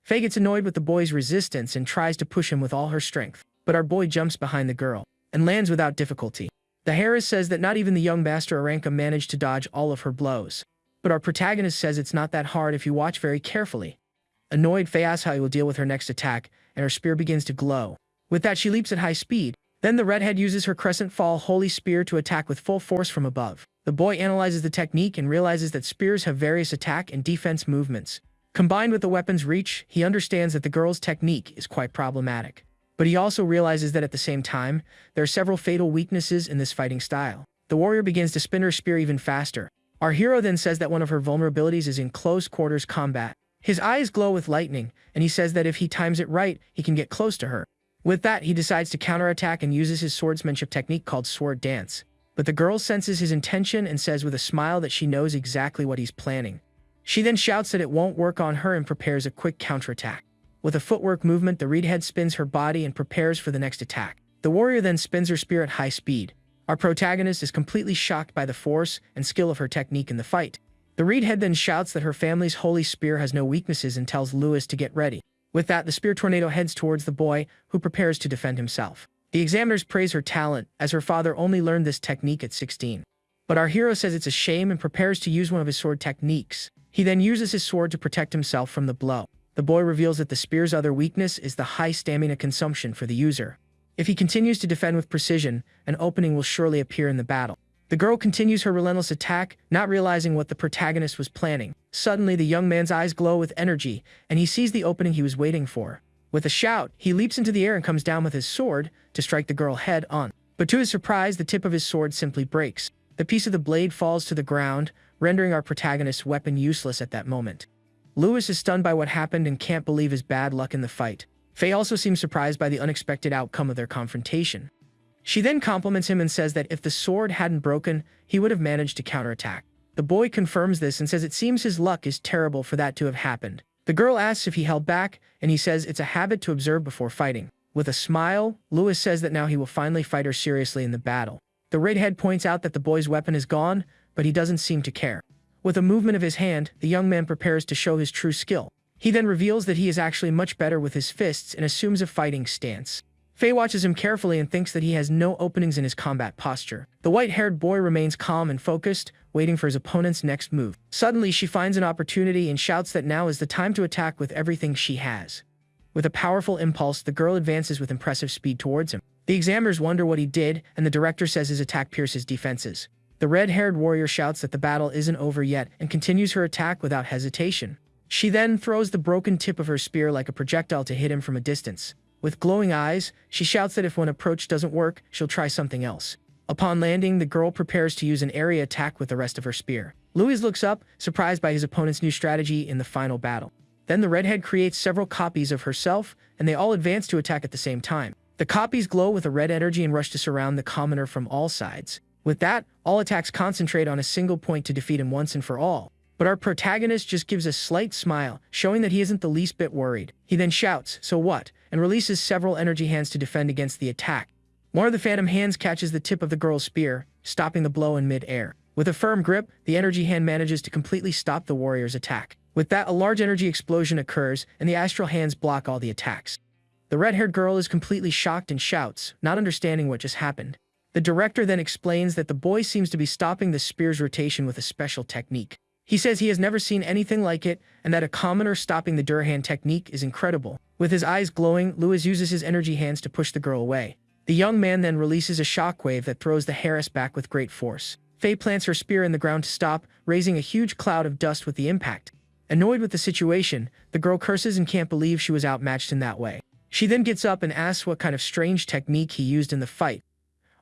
Faye gets annoyed with the boy's resistance and tries to push him with all her strength. But our boy jumps behind the girl and lands without difficulty. The Harris says that not even the young master Aranka managed to dodge all of her blows. But our protagonist says it's not that hard if you watch very carefully. Annoyed, Faye asks how he will deal with her next attack, and her spear begins to glow. With that, she leaps at high speed. Then the redhead uses her Crescent Fall Holy Spear to attack with full force from above. The boy analyzes the technique and realizes that spears have various attack and defense movements. Combined with the weapon's reach, he understands that the girl's technique is quite problematic. But he also realizes that at the same time, there are several fatal weaknesses in this fighting style. The warrior begins to spin her spear even faster. Our hero then says that one of her vulnerabilities is in close quarters combat. His eyes glow with lightning, and he says that if he times it right, he can get close to her. With that, he decides to counterattack and uses his swordsmanship technique called Sword Dance. But the girl senses his intention and says with a smile that she knows exactly what he's planning. She then shouts that it won't work on her and prepares a quick counterattack. With a footwork movement, the redhead spins her body and prepares for the next attack. The warrior then spins her spear at high speed. Our protagonist is completely shocked by the force and skill of her technique in the fight. The redhead then shouts that her family's holy spear has no weaknesses and tells Lewis to get ready. With that, the spear tornado heads towards the boy, who prepares to defend himself. The examiners praise her talent, as her father only learned this technique at 16. But our hero says it's a shame and prepares to use one of his sword techniques. He then uses his sword to protect himself from the blow. The boy reveals that the spear's other weakness is the high stamina consumption for the user. If he continues to defend with precision, an opening will surely appear in the battle. The girl continues her relentless attack, not realizing what the protagonist was planning. Suddenly, the young man's eyes glow with energy, and he sees the opening he was waiting for. With a shout, he leaps into the air and comes down with his sword to strike the girl head on. But to his surprise, the tip of his sword simply breaks. The piece of the blade falls to the ground, rendering our protagonist's weapon useless at that moment. Lewis is stunned by what happened and can't believe his bad luck in the fight. Faye also seems surprised by the unexpected outcome of their confrontation. She then compliments him and says that if the sword hadn't broken, he would have managed to counterattack. The boy confirms this and says it seems his luck is terrible for that to have happened. The girl asks if he held back, and he says it's a habit to observe before fighting. With a smile, Lewis says that now he will finally fight her seriously in the battle. The redhead points out that the boy's weapon is gone, but he doesn't seem to care. With a movement of his hand, the young man prepares to show his true skill. He then reveals that he is actually much better with his fists and assumes a fighting stance. Faye watches him carefully and thinks that he has no openings in his combat posture. The white-haired boy remains calm and focused, waiting for his opponent's next move. Suddenly, she finds an opportunity and shouts that now is the time to attack with everything she has. With a powerful impulse, the girl advances with impressive speed towards him. The examiners wonder what he did, and the director says his attack pierces defenses. The red-haired warrior shouts that the battle isn't over yet and continues her attack without hesitation. She then throws the broken tip of her spear like a projectile to hit him from a distance. With glowing eyes, she shouts that if one approach doesn't work, she'll try something else. Upon landing, the girl prepares to use an area attack with the rest of her spear. Louis looks up, surprised by his opponent's new strategy in the final battle. Then the redhead creates several copies of herself, and they all advance to attack at the same time. The copies glow with a red energy and rush to surround the commoner from all sides. With that, all attacks concentrate on a single point to defeat him once and for all. But our protagonist just gives a slight smile, showing that he isn't the least bit worried. He then shouts, "So what?" and releases several energy hands to defend against the attack. One of the phantom hands catches the tip of the girl's spear, stopping the blow in mid-air. With a firm grip, the energy hand manages to completely stop the warrior's attack. With that, a large energy explosion occurs, and the astral hands block all the attacks. The red-haired girl is completely shocked and shouts, not understanding what just happened. The director then explains that the boy seems to be stopping the spear's rotation with a special technique. He says he has never seen anything like it, and that a commoner stopping the Durhan technique is incredible. With his eyes glowing, Lewis uses his energy hands to push the girl away. The young man then releases a shockwave that throws the Harris back with great force. Faye plants her spear in the ground to stop, raising a huge cloud of dust with the impact. Annoyed with the situation, the girl curses and can't believe she was outmatched in that way. She then gets up and asks what kind of strange technique he used in the fight.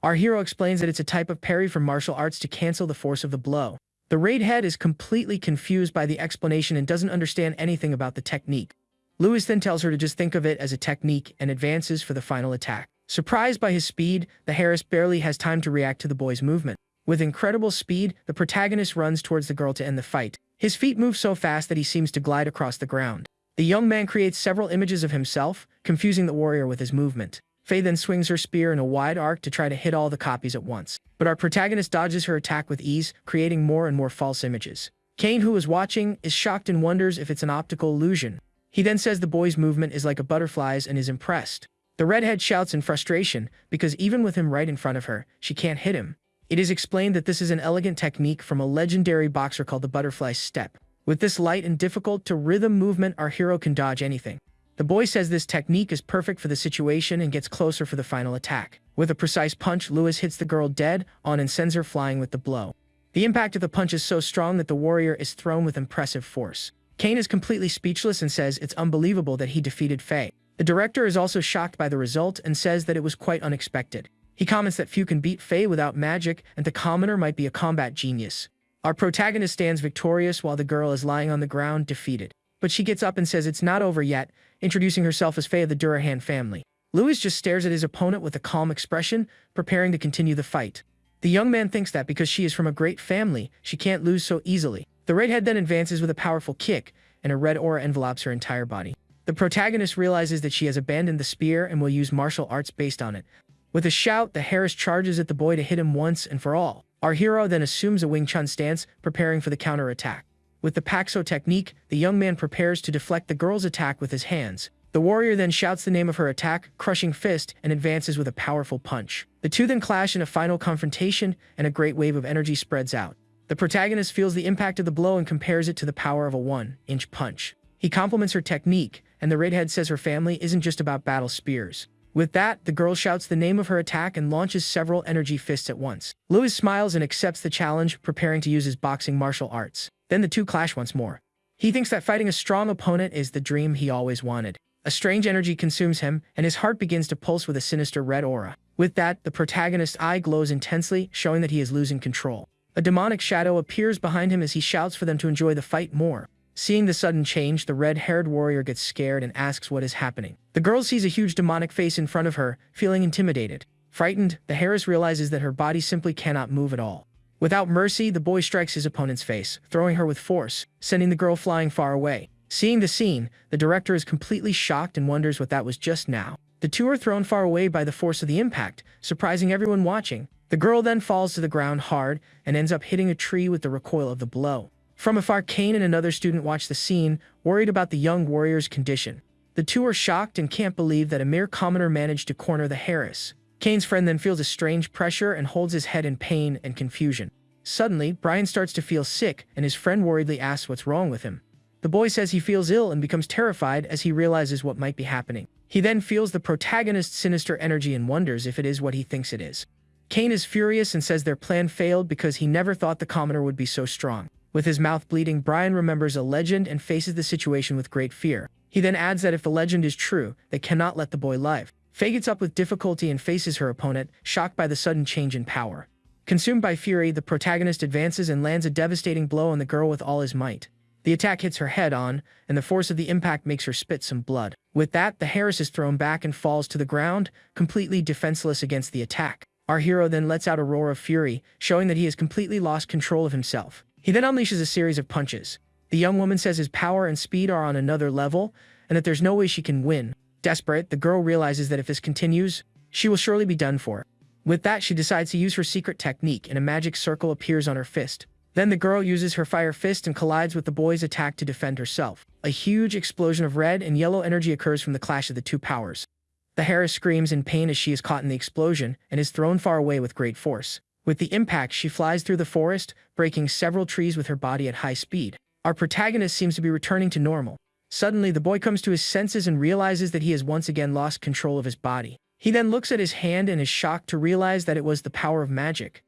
Our hero explains that it's a type of parry from martial arts to cancel the force of the blow. The raid head is completely confused by the explanation and doesn't understand anything about the technique. Lewis then tells her to just think of it as a technique and advances for the final attack. Surprised by his speed, the Harris barely has time to react to the boy's movement. With incredible speed, the protagonist runs towards the girl to end the fight. His feet move so fast that he seems to glide across the ground. The young man creates several images of himself, confusing the warrior with his movement. Faye then swings her spear in a wide arc to try to hit all the copies at once. But our protagonist dodges her attack with ease, creating more and more false images. Kane, who is watching, is shocked and wonders if it's an optical illusion. He then says the boy's movement is like a butterfly's and is impressed. The redhead shouts in frustration, because even with him right in front of her, she can't hit him. It is explained that this is an elegant technique from a legendary boxer called the butterfly step. With this light and difficult-to-rhythm movement, our hero can dodge anything. The boy says this technique is perfect for the situation and gets closer for the final attack. With a precise punch, Lewis hits the girl dead on and sends her flying with the blow. The impact of the punch is so strong that the warrior is thrown with impressive force. Kane is completely speechless and says it's unbelievable that he defeated Faye. The director is also shocked by the result and says that it was quite unexpected. He comments that few can beat Faye without magic and the commoner might be a combat genius. Our protagonist stands victorious while the girl is lying on the ground, defeated. But she gets up and says it's not over yet, introducing herself as Faye of the Durahan family. Lewis just stares at his opponent with a calm expression, preparing to continue the fight. The young man thinks that because she is from a great family, she can't lose so easily. The redhead then advances with a powerful kick, and a red aura envelopes her entire body. The protagonist realizes that she has abandoned the spear and will use martial arts based on it. With a shout, the Harris charges at the boy to hit him once and for all. Our hero then assumes a Wing Chun stance, preparing for the counter-attack. With the Paxo technique, the young man prepares to deflect the girl's attack with his hands. The warrior then shouts the name of her attack, Crushing Fist, and advances with a powerful punch. The two then clash in a final confrontation, and a great wave of energy spreads out. The protagonist feels the impact of the blow and compares it to the power of a 1-inch punch. He compliments her technique, and the redhead says her family isn't just about battle spears. With that, the girl shouts the name of her attack and launches several energy fists at once. Lewis smiles and accepts the challenge, preparing to use his boxing martial arts. Then the two clash once more. He thinks that fighting a strong opponent is the dream he always wanted. A strange energy consumes him, and his heart begins to pulse with a sinister red aura. With that, the protagonist's eye glows intensely, showing that he is losing control. A demonic shadow appears behind him as he shouts for them to enjoy the fight more. Seeing the sudden change, the red-haired warrior gets scared and asks what is happening. The girl sees a huge demonic face in front of her, feeling intimidated. Frightened, the Harris realizes that her body simply cannot move at all. Without mercy, the boy strikes his opponent's face, throwing her with force, sending the girl flying far away. Seeing the scene, the director is completely shocked and wonders what that was just now. The two are thrown far away by the force of the impact, surprising everyone watching. The girl then falls to the ground hard and ends up hitting a tree with the recoil of the blow. From afar, Kane and another student watch the scene, worried about the young warrior's condition. The two are shocked and can't believe that a mere commoner managed to corner the Harris. Kane's friend then feels a strange pressure and holds his head in pain and confusion. Suddenly, Brian starts to feel sick, and his friend worriedly asks what's wrong with him. The boy says he feels ill and becomes terrified as he realizes what might be happening. He then feels the protagonist's sinister energy and wonders if it is what he thinks it is. Kane is furious and says their plan failed because he never thought the commoner would be so strong. With his mouth bleeding, Brian remembers a legend and faces the situation with great fear. He then adds that if the legend is true, they cannot let the boy live. Faye gets up with difficulty and faces her opponent, shocked by the sudden change in power. Consumed by fury, the protagonist advances and lands a devastating blow on the girl with all his might. The attack hits her head on, and the force of the impact makes her spit some blood. With that, the Harris is thrown back and falls to the ground, completely defenseless against the attack. Our hero then lets out a roar of fury, showing that he has completely lost control of himself. He then unleashes a series of punches. The young woman says his power and speed are on another level, and that there's no way she can win. Desperate, the girl realizes that if this continues, she will surely be done for. With that, she decides to use her secret technique, and a magic circle appears on her fist. Then the girl uses her fire fist and collides with the boy's attack to defend herself. A huge explosion of red and yellow energy occurs from the clash of the two powers. The Harris screams in pain as she is caught in the explosion and is thrown far away with great force. With the impact, she flies through the forest, breaking several trees with her body at high speed. Our protagonist seems to be returning to normal. Suddenly, the boy comes to his senses and realizes that he has once again lost control of his body. He then looks at his hand and is shocked to realize that it was the power of magic.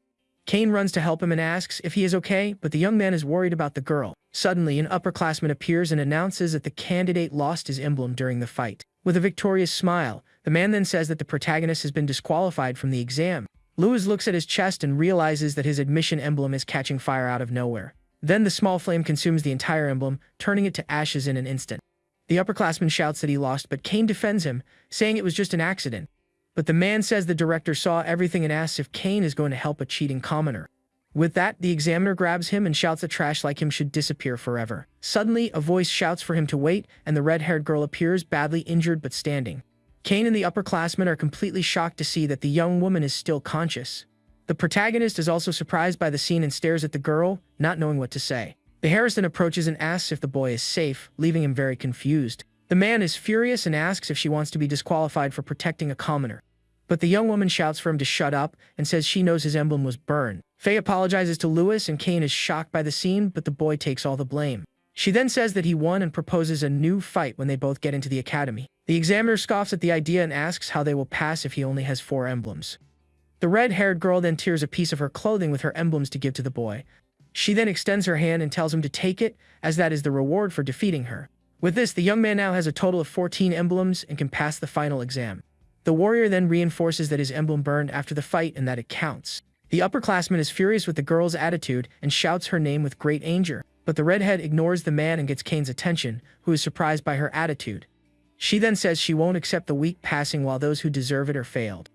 Kane runs to help him and asks if he is okay, but the young man is worried about the girl. Suddenly, an upperclassman appears and announces that the candidate lost his emblem during the fight. With a victorious smile, the man then says that the protagonist has been disqualified from the exam. Lewis looks at his chest and realizes that his admission emblem is catching fire out of nowhere. Then the small flame consumes the entire emblem, turning it to ashes in an instant. The upperclassman shouts that he lost, but Kane defends him, saying it was just an accident. But the man says the director saw everything and asks if Kane is going to help a cheating commoner. With that, the examiner grabs him and shouts that trash like him should disappear forever. Suddenly, a voice shouts for him to wait, and the red-haired girl appears, badly injured but standing. Kane and the upperclassmen are completely shocked to see that the young woman is still conscious. The protagonist is also surprised by the scene and stares at the girl, not knowing what to say. The Harrison approaches and asks if the boy is safe, leaving him very confused. The man is furious and asks if she wants to be disqualified for protecting a commoner. But the young woman shouts for him to shut up and says she knows his emblem was burned. Faye apologizes to Lewis and Kane is shocked by the scene, but the boy takes all the blame. She then says that he won and proposes a new fight when they both get into the academy. The examiner scoffs at the idea and asks how they will pass if he only has 4 emblems. The red-haired girl then tears a piece of her clothing with her emblems to give to the boy. She then extends her hand and tells him to take it, as that is the reward for defeating her. With this, the young man now has a total of 14 emblems and can pass the final exam. The warrior then reinforces that his emblem burned after the fight and that it counts. The upperclassman is furious with the girl's attitude and shouts her name with great anger, but the redhead ignores the man and gets Kane's attention, who is surprised by her attitude. She then says she won't accept the weak passing while those who deserve it are failed.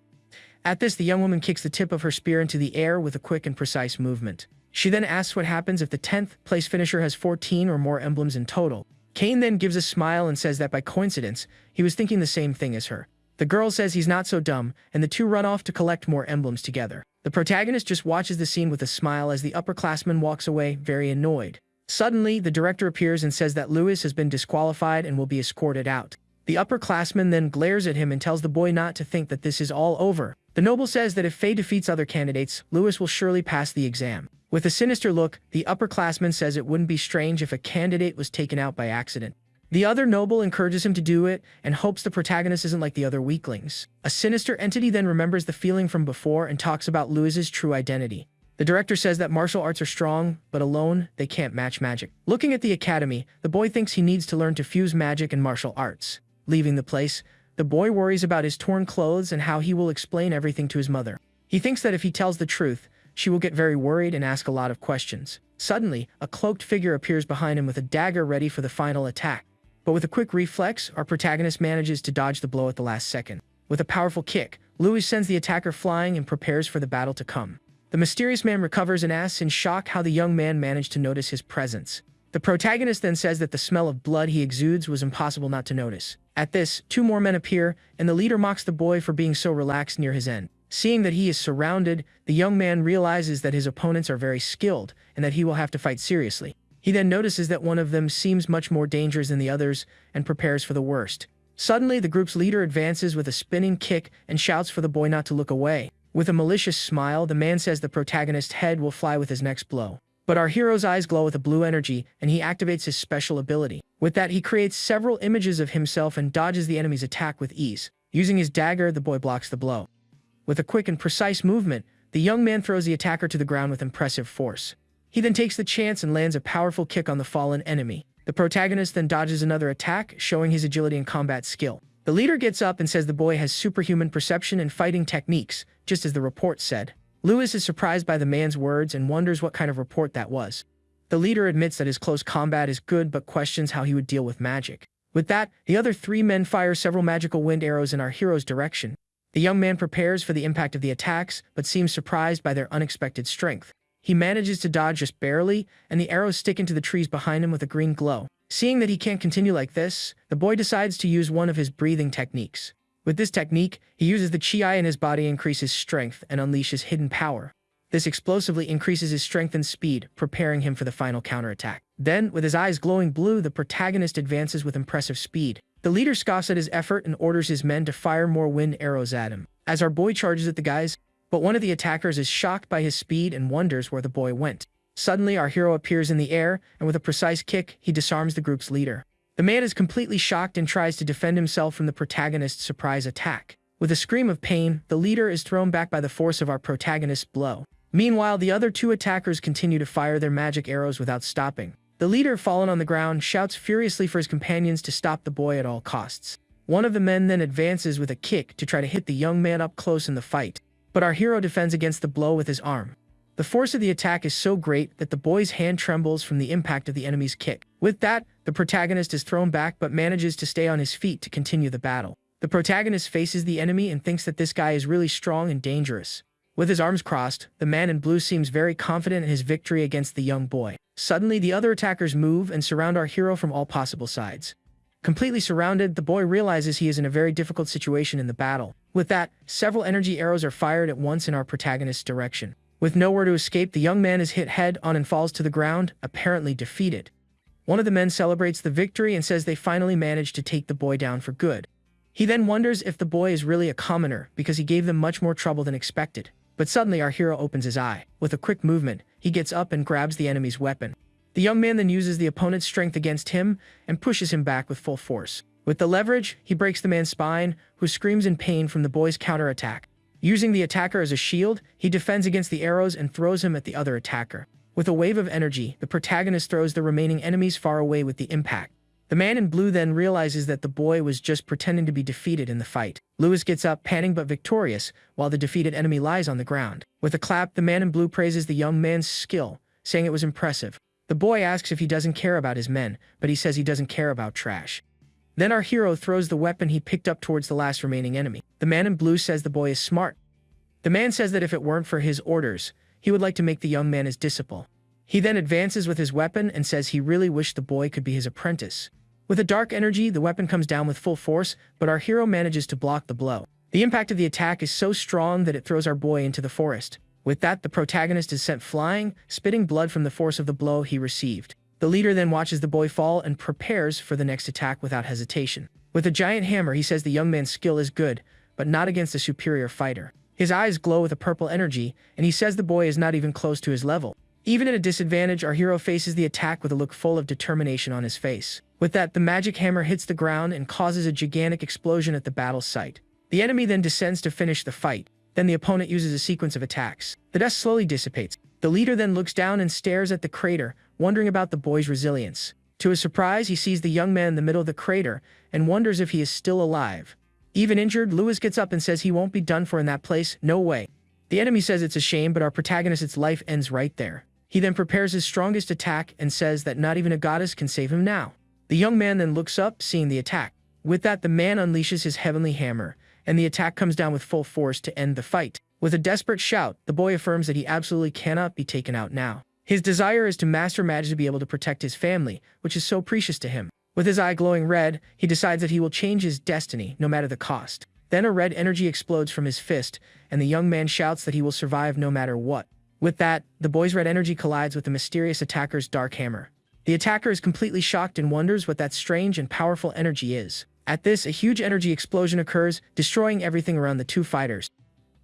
At this, the young woman kicks the tip of her spear into the air with a quick and precise movement. She then asks what happens if the 10th place finisher has 14 or more emblems in total. Kane then gives a smile and says that by coincidence, he was thinking the same thing as her. The girl says he's not so dumb, and the two run off to collect more emblems together. The protagonist just watches the scene with a smile as the upperclassman walks away, very annoyed. Suddenly, the director appears and says that Lewis has been disqualified and will be escorted out. The upperclassman then glares at him and tells the boy not to think that this is all over. The noble says that if Faye defeats other candidates, Lewis will surely pass the exam. With a sinister look, the upperclassman says it wouldn't be strange if a candidate was taken out by accident. The other noble encourages him to do it and hopes the protagonist isn't like the other weaklings. A sinister entity then remembers the feeling from before and talks about Lewis's true identity. The director says that martial arts are strong, but alone, they can't match magic. Looking at the academy, the boy thinks he needs to learn to fuse magic and martial arts. Leaving the place, the boy worries about his torn clothes and how he will explain everything to his mother. He thinks that if he tells the truth, she will get very worried and ask a lot of questions. Suddenly, a cloaked figure appears behind him with a dagger ready for the final attack. But with a quick reflex, our protagonist manages to dodge the blow at the last second. With a powerful kick, Lewis sends the attacker flying and prepares for the battle to come. The mysterious man recovers and asks in shock how the young man managed to notice his presence. The protagonist then says that the smell of blood he exudes was impossible not to notice. At this, 2 more men appear, and the leader mocks the boy for being so relaxed near his end. Seeing that he is surrounded, the young man realizes that his opponents are very skilled and that he will have to fight seriously. He then notices that one of them seems much more dangerous than the others and prepares for the worst. Suddenly, the group's leader advances with a spinning kick and shouts for the boy not to look away. With a malicious smile, the man says the protagonist's head will fly with his next blow. But our hero's eyes glow with a blue energy, and he activates his special ability. With that, he creates several images of himself and dodges the enemy's attack with ease. Using his dagger, the boy blocks the blow. With a quick and precise movement, the young man throws the attacker to the ground with impressive force. He then takes the chance and lands a powerful kick on the fallen enemy. The protagonist then dodges another attack, showing his agility and combat skill. The leader gets up and says the boy has superhuman perception and fighting techniques, just as the report said. Lewis is surprised by the man's words and wonders what kind of report that was. The leader admits that his close combat is good but questions how he would deal with magic. With that, the other 3 men fire several magical wind arrows in our hero's direction. The young man prepares for the impact of the attacks, but seems surprised by their unexpected strength. He manages to dodge just barely, and the arrows stick into the trees behind him with a green glow. Seeing that he can't continue like this, the boy decides to use one of his breathing techniques. With this technique, he uses the chi in his body to increase his strength and unleash his hidden power. This explosively increases his strength and speed, preparing him for the final counterattack. Then, with his eyes glowing blue, the protagonist advances with impressive speed. The leader scoffs at his effort and orders his men to fire more wind arrows at him. As our boy charges at the guys, but one of the attackers is shocked by his speed and wonders where the boy went. Suddenly, our hero appears in the air, and with a precise kick, he disarms the group's leader. The man is completely shocked and tries to defend himself from the protagonist's surprise attack. With a scream of pain, the leader is thrown back by the force of our protagonist's blow. Meanwhile, the other 2 attackers continue to fire their magic arrows without stopping. The leader, fallen on the ground, shouts furiously for his companions to stop the boy at all costs. One of the men then advances with a kick to try to hit the young man up close in the fight. but our hero defends against the blow with his arm. The force of the attack is so great that the boy's hand trembles from the impact of the enemy's kick. With that, the protagonist is thrown back but manages to stay on his feet to continue the battle. The protagonist faces the enemy and thinks that this guy is really strong and dangerous. With his arms crossed, the man in blue seems very confident in his victory against the young boy. Suddenly, the other attackers move and surround our hero from all possible sides. Completely surrounded, the boy realizes he is in a very difficult situation in the battle. With that, several energy arrows are fired at once in our protagonist's direction. With nowhere to escape, the young man is hit head-on and falls to the ground, apparently defeated. One of the men celebrates the victory and says they finally managed to take the boy down for good. He then wonders if the boy is really a commoner because he gave them much more trouble than expected. But suddenly our hero opens his eye. With a quick movement, he gets up and grabs the enemy's weapon. The young man then uses the opponent's strength against him and pushes him back with full force. With the leverage, he breaks the man's spine, who screams in pain from the boy's counterattack. Using the attacker as a shield, he defends against the arrows and throws him at the other attacker. With a wave of energy, the protagonist throws the remaining enemies far away with the impact. The man in blue then realizes that the boy was just pretending to be defeated in the fight. Lewis gets up, panting but victorious, while the defeated enemy lies on the ground. With a clap, the man in blue praises the young man's skill, saying it was impressive. The boy asks if he doesn't care about his men, but he says he doesn't care about trash. Then our hero throws the weapon he picked up towards the last remaining enemy. The man in blue says the boy is smart. The man says that if it weren't for his orders, he would like to make the young man his disciple. He then advances with his weapon and says he really wished the boy could be his apprentice. With a dark energy, the weapon comes down with full force, but our hero manages to block the blow. The impact of the attack is so strong that it throws our boy into the forest. With that, the protagonist is sent flying, spitting blood from the force of the blow he received. The leader then watches the boy fall and prepares for the next attack without hesitation. With a giant hammer, he says the young man's skill is good, but not against a superior fighter. His eyes glow with a purple energy, and he says the boy is not even close to his level. Even at a disadvantage, our hero faces the attack with a look full of determination on his face. With that, the magic hammer hits the ground and causes a gigantic explosion at the battle site. The enemy then descends to finish the fight. Then the opponent uses a sequence of attacks. The dust slowly dissipates. The leader then looks down and stares at the crater, wondering about the boy's resilience. To his surprise, he sees the young man in the middle of the crater and wonders if he is still alive. Even injured, Lewis gets up and says he won't be done for in that place, no way. The enemy says it's a shame, but our protagonist's life ends right there. He then prepares his strongest attack and says that not even a goddess can save him now. The young man then looks up, seeing the attack. With that, the man unleashes his heavenly hammer, and the attack comes down with full force to end the fight. With a desperate shout, the boy affirms that he absolutely cannot be taken out now. His desire is to master magic to be able to protect his family, which is so precious to him. With his eye glowing red, he decides that he will change his destiny, no matter the cost. Then a red energy explodes from his fist, and the young man shouts that he will survive no matter what. With that, the boy's red energy collides with the mysterious attacker's dark hammer. The attacker is completely shocked and wonders what that strange and powerful energy is. At this, a huge energy explosion occurs, destroying everything around the two fighters.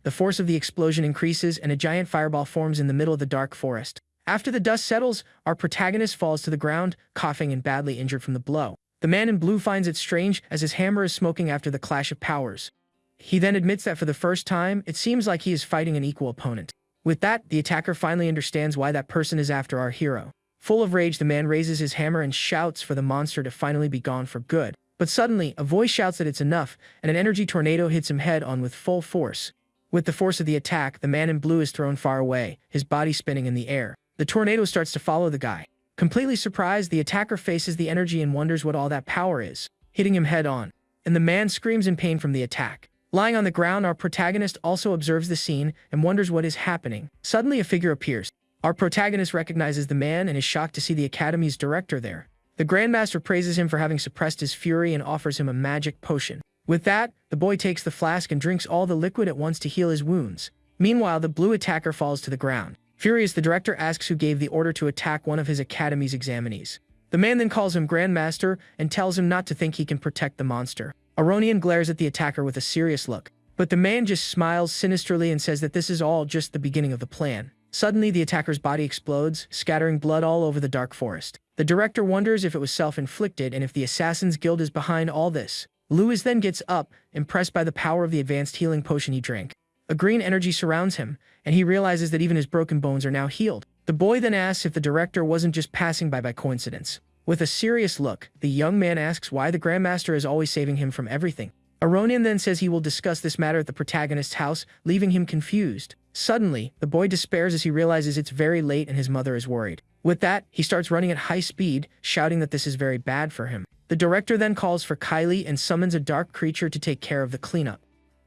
The force of the explosion increases, and a giant fireball forms in the middle of the dark forest. After the dust settles, our protagonist falls to the ground, coughing and badly injured from the blow. The man in blue finds it strange, as his hammer is smoking after the clash of powers. He then admits that for the first time, it seems like he is fighting an equal opponent. With that, the attacker finally understands why that person is after our hero. Full of rage, the man raises his hammer and shouts for the monster to finally be gone for good. But suddenly, a voice shouts that it's enough, and an energy tornado hits him head-on with full force. With the force of the attack, the man in blue is thrown far away, his body spinning in the air. The tornado starts to follow the guy. Completely surprised, the attacker faces the energy and wonders what all that power is, hitting him head-on. And the man screams in pain from the attack. Lying on the ground, our protagonist also observes the scene and wonders what is happening. Suddenly, a figure appears. Our protagonist recognizes the man and is shocked to see the Academy's director there. The Grandmaster praises him for having suppressed his fury and offers him a magic potion. With that, the boy takes the flask and drinks all the liquid at once to heal his wounds. Meanwhile, the blue attacker falls to the ground. Furious, the director asks who gave the order to attack one of his Academy's examinees. The man then calls him Grandmaster and tells him not to think he can protect the monster. Aronian glares at the attacker with a serious look, but the man just smiles sinisterly and says that this is all just the beginning of the plan. Suddenly, the attacker's body explodes, scattering blood all over the dark forest. The director wonders if it was self-inflicted and if the Assassin's Guild is behind all this. Lewis then gets up, impressed by the power of the advanced healing potion he drank. A green energy surrounds him, and he realizes that even his broken bones are now healed. The boy then asks if the director wasn't just passing by coincidence. With a serious look, the young man asks why the Grandmaster is always saving him from everything. Aronian then says he will discuss this matter at the protagonist's house, leaving him confused. Suddenly, the boy despairs as he realizes it's very late and his mother is worried. With that, he starts running at high speed, shouting that this is very bad for him. The director then calls for Kylie and summons a dark creature to take care of the cleanup.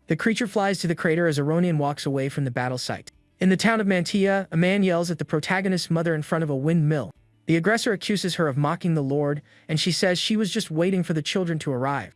The creature flies to the crater as Aronian walks away from the battle site. In the town of Mantia, a man yells at the protagonist's mother in front of a windmill. The aggressor accuses her of mocking the Lord, and she says she was just waiting for the children to arrive.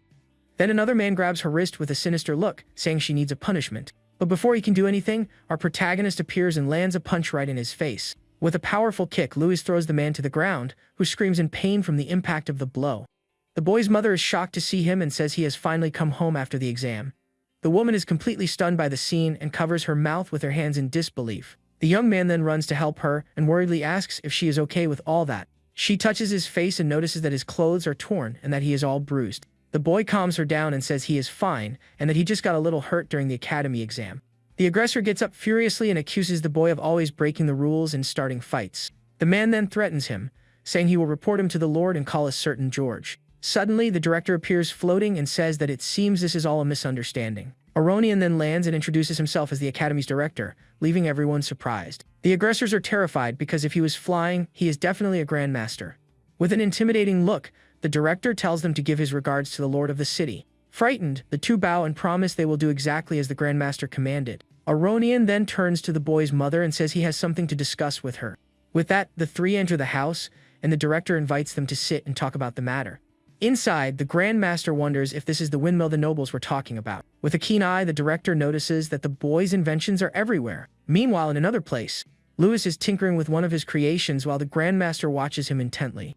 Then another man grabs her wrist with a sinister look, saying she needs a punishment. But before he can do anything, our protagonist appears and lands a punch right in his face. With a powerful kick, Louis throws the man to the ground, who screams in pain from the impact of the blow. The boy's mother is shocked to see him and says he has finally come home after the exam. The woman is completely stunned by the scene and covers her mouth with her hands in disbelief. The young man then runs to help her and worriedly asks if she is okay with all that. She touches his face and notices that his clothes are torn and that he is all bruised. The boy calms her down and says he is fine and that he just got a little hurt during the academy exam. The aggressor gets up furiously and accuses the boy of always breaking the rules and starting fights. The man then threatens him, saying he will report him to the Lord and call a certain George. Suddenly, the director appears floating and says that it seems this is all a misunderstanding. Aronian then lands and introduces himself as the Academy's director, leaving everyone surprised. The aggressors are terrified because if he was flying, he is definitely a grandmaster. With an intimidating look, the director tells them to give his regards to the Lord of the city. Frightened, the two bow and promise they will do exactly as the grandmaster commanded. Aronian then turns to the boy's mother and says he has something to discuss with her. With that, the three enter the house, and the director invites them to sit and talk about the matter. Inside, the Grandmaster wonders if this is the windmill the nobles were talking about. With a keen eye, the director notices that the boy's inventions are everywhere. Meanwhile, in another place, Louis is tinkering with one of his creations while the Grandmaster watches him intently.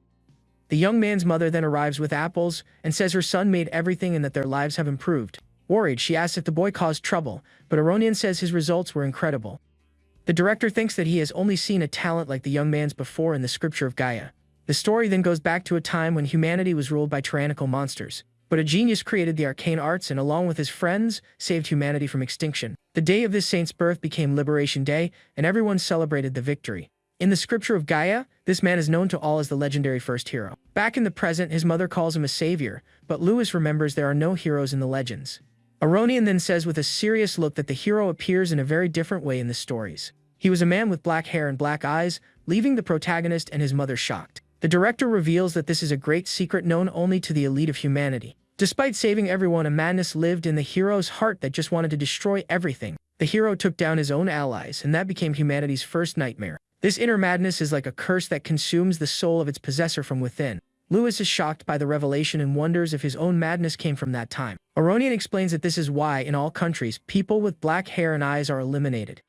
The young man's mother then arrives with apples and says her son made everything and that their lives have improved. Worried, she asks if the boy caused trouble, but Aronian says his results were incredible. The director thinks that he has only seen a talent like the young man's before in the scripture of Gaia. The story then goes back to a time when humanity was ruled by tyrannical monsters. But a genius created the arcane arts and, along with his friends, saved humanity from extinction. The day of this saint's birth became Liberation Day, and everyone celebrated the victory. In the scripture of Gaia, this man is known to all as the legendary first hero. Back in the present, his mother calls him a savior, but Louis remembers there are no heroes in the legends. Aronian then says with a serious look that the hero appears in a very different way in the stories. He was a man with black hair and black eyes, leaving the protagonist and his mother shocked. The director reveals that this is a great secret known only to the elite of humanity. Despite saving everyone, a madness lived in the hero's heart that just wanted to destroy everything. The hero took down his own allies, and that became humanity's first nightmare. This inner madness is like a curse that consumes the soul of its possessor from within. Louis is shocked by the revelation and wonders if his own madness came from that time. Aronian explains that this is why, in all countries, people with black hair and eyes are eliminated.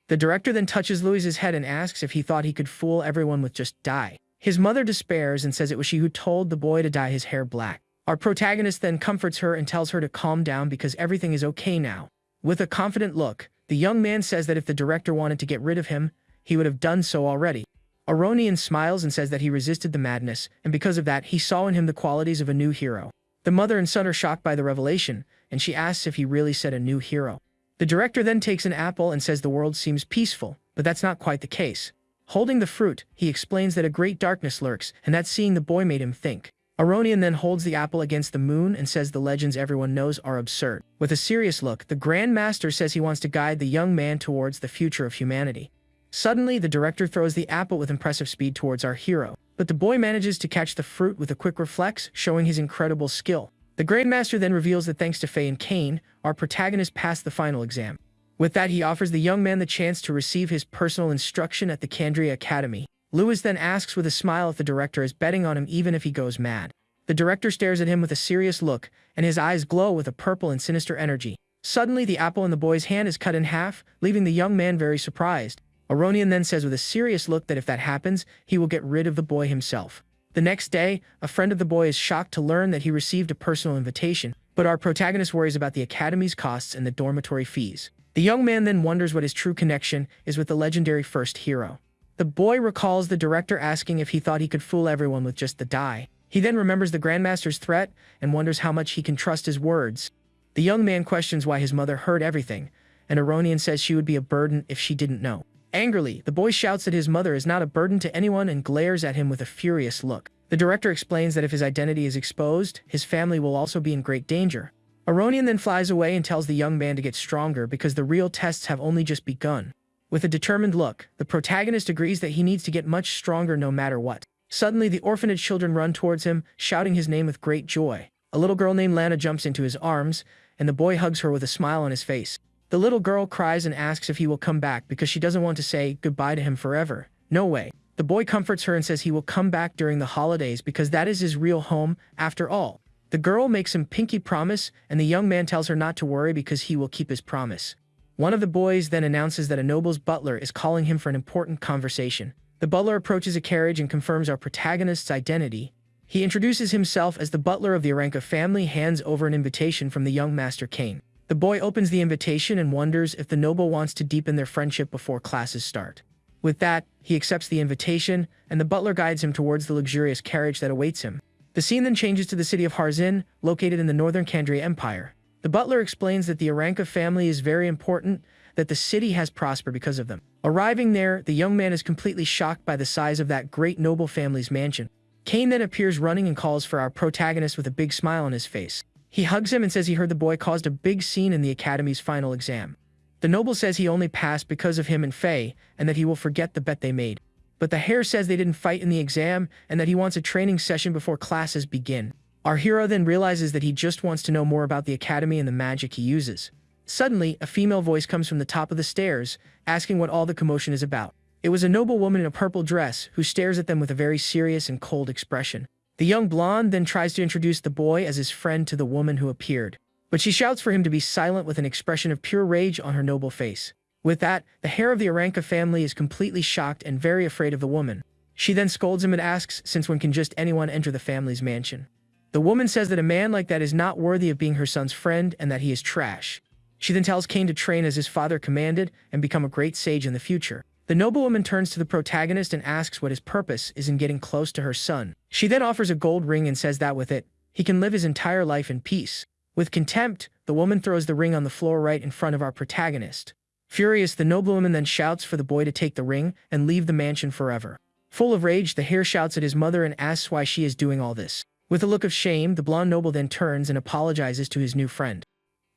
The director then touches Louis's head and asks if he thought he could fool everyone with just dye. His mother despairs and says it was she who told the boy to dye his hair black. Our protagonist then comforts her and tells her to calm down because everything is okay now. With a confident look, the young man says that if the director wanted to get rid of him, he would have done so already. Aronian smiles and says that he resisted the madness, and because of that, he saw in him the qualities of a new hero. The mother and son are shocked by the revelation, and she asks if he really said a new hero. The director then takes an apple and says the world seems peaceful, but that's not quite the case. Holding the fruit, he explains that a great darkness lurks, and that seeing the boy made him think. Aronian then holds the apple against the moon and says the legends everyone knows are absurd. With a serious look, the Grand Master says he wants to guide the young man towards the future of humanity. Suddenly, the director throws the apple with impressive speed towards our hero, but the boy manages to catch the fruit with a quick reflex, showing his incredible skill. The Grand Master then reveals that thanks to Faye and Cain, our protagonist passed the final exam. With that, he offers the young man the chance to receive his personal instruction at the Candria Academy. Louis then asks with a smile if the director is betting on him even if he goes mad. The director stares at him with a serious look, and his eyes glow with a purple and sinister energy. Suddenly, the apple in the boy's hand is cut in half, leaving the young man very surprised. Aronian then says with a serious look that if that happens, he will get rid of the boy himself. The next day, a friend of the boy is shocked to learn that he received a personal invitation, but our protagonist worries about the academy's costs and the dormitory fees. The young man then wonders what his true connection is with the legendary first hero. The boy recalls the director asking if he thought he could fool everyone with just the dye. He then remembers the Grandmaster's threat and wonders how much he can trust his words. The young man questions why his mother heard everything, and Aronian says she would be a burden if she didn't know. Angrily, the boy shouts that his mother is not a burden to anyone and glares at him with a furious look. The director explains that if his identity is exposed, his family will also be in great danger. Aronian then flies away and tells the young man to get stronger because the real tests have only just begun. With a determined look, the protagonist agrees that he needs to get much stronger no matter what. Suddenly, the orphanage children run towards him, shouting his name with great joy. A little girl named Lana jumps into his arms, and the boy hugs her with a smile on his face. The little girl cries and asks if he will come back because she doesn't want to say goodbye to him forever. No way. The boy comforts her and says he will come back during the holidays because that is his real home, after all. The girl makes him pinky promise, and the young man tells her not to worry because he will keep his promise. One of the boys then announces that a noble's butler is calling him for an important conversation. The butler approaches a carriage and confirms our protagonist's identity. He introduces himself as the butler of the Aranka family, hands over an invitation from the young Master Kane. The boy opens the invitation and wonders if the noble wants to deepen their friendship before classes start. With that, he accepts the invitation, and the butler guides him towards the luxurious carriage that awaits him. The scene then changes to the city of Harzin, located in the northern Kandria Empire. The butler explains that the Aranka family is very important, that the city has prospered because of them. Arriving there, the young man is completely shocked by the size of that great noble family's mansion. Kane then appears running and calls for our protagonist with a big smile on his face. He hugs him and says he heard the boy caused a big scene in the academy's final exam. The noble says he only passed because of him and Faye, and that he will forget the bet they made. But the hare says they didn't fight in the exam, and that he wants a training session before classes begin. Our hero then realizes that he just wants to know more about the academy and the magic he uses. Suddenly, a female voice comes from the top of the stairs, asking what all the commotion is about. It was a noble woman in a purple dress, who stares at them with a very serious and cold expression. The young blonde then tries to introduce the boy as his friend to the woman who appeared, but she shouts for him to be silent with an expression of pure rage on her noble face. With that, the hare of the Aranka family is completely shocked and very afraid of the woman. She then scolds him and asks, since when can just anyone enter the family's mansion? The woman says that a man like that is not worthy of being her son's friend and that he is trash. She then tells Kane to train as his father commanded and become a great sage in the future. The noblewoman turns to the protagonist and asks what his purpose is in getting close to her son. She then offers a gold ring and says that with it, he can live his entire life in peace. With contempt, the woman throws the ring on the floor right in front of our protagonist. Furious, the noblewoman then shouts for the boy to take the ring and leave the mansion forever. Full of rage, the hare shouts at his mother and asks why she is doing all this. With a look of shame, the blonde noble then turns and apologizes to his new friend.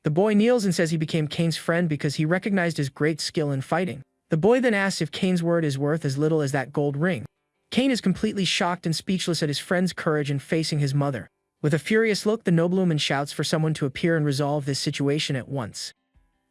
The boy kneels and says he became Kane's friend because he recognized his great skill in fighting. The boy then asks if Kane's word is worth as little as that gold ring. Kane is completely shocked and speechless at his friend's courage in facing his mother. With a furious look, the noblewoman shouts for someone to appear and resolve this situation at once.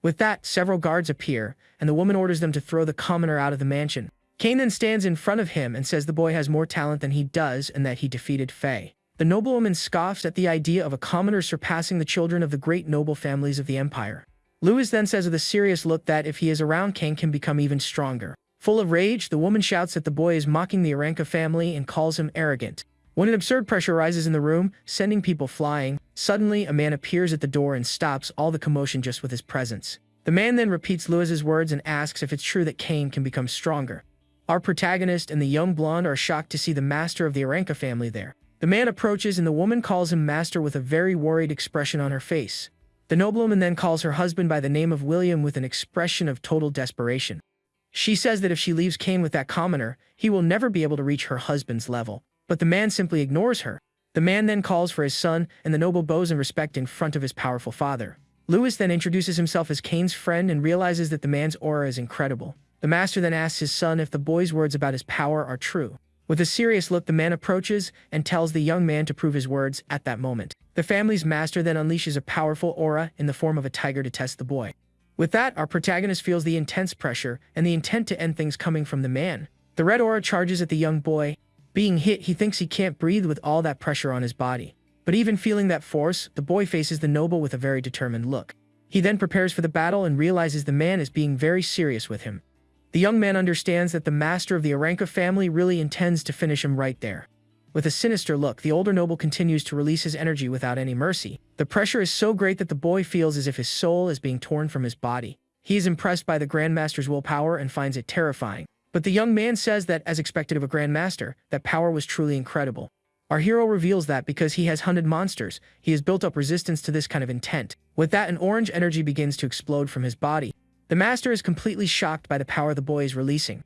With that, several guards appear, and the woman orders them to throw the commoner out of the mansion. Kane then stands in front of him and says the boy has more talent than he does and that he defeated Faye. The noblewoman scoffs at the idea of a commoner surpassing the children of the great noble families of the empire. Lewis then says with a serious look that if he is around, Kane can become even stronger. Full of rage, the woman shouts that the boy is mocking the Aranka family and calls him arrogant. When an absurd pressure rises in the room, sending people flying, suddenly a man appears at the door and stops all the commotion just with his presence. The man then repeats Lewis's words and asks if it's true that Kane can become stronger. Our protagonist and the young blonde are shocked to see the master of the Aranka family there. The man approaches and the woman calls him master with a very worried expression on her face. The noblewoman then calls her husband by the name of William with an expression of total desperation. She says that if she leaves Kane with that commoner, he will never be able to reach her husband's level. But the man simply ignores her. The man then calls for his son, and the noble bows in respect in front of his powerful father. Lewis then introduces himself as Kane's friend and realizes that the man's aura is incredible. The master then asks his son if the boy's words about his power are true. With a serious look, the man approaches and tells the young man to prove his words at that moment. The family's master then unleashes a powerful aura in the form of a tiger to test the boy. With that, our protagonist feels the intense pressure and the intent to end things coming from the man. The red aura charges at the young boy. Being hit, he thinks he can't breathe with all that pressure on his body. But even feeling that force, the boy faces the noble with a very determined look. He then prepares for the battle and realizes the man is being very serious with him. The young man understands that the master of the Aranka family really intends to finish him right there. With a sinister look, the older noble continues to release his energy without any mercy. The pressure is so great that the boy feels as if his soul is being torn from his body. He is impressed by the Grandmaster's willpower and finds it terrifying. But the young man says that, as expected of a Grandmaster, that power was truly incredible. Our hero reveals that because he has hunted monsters, he has built up resistance to this kind of intent. With that, an orange energy begins to explode from his body. The master is completely shocked by the power the boy is releasing.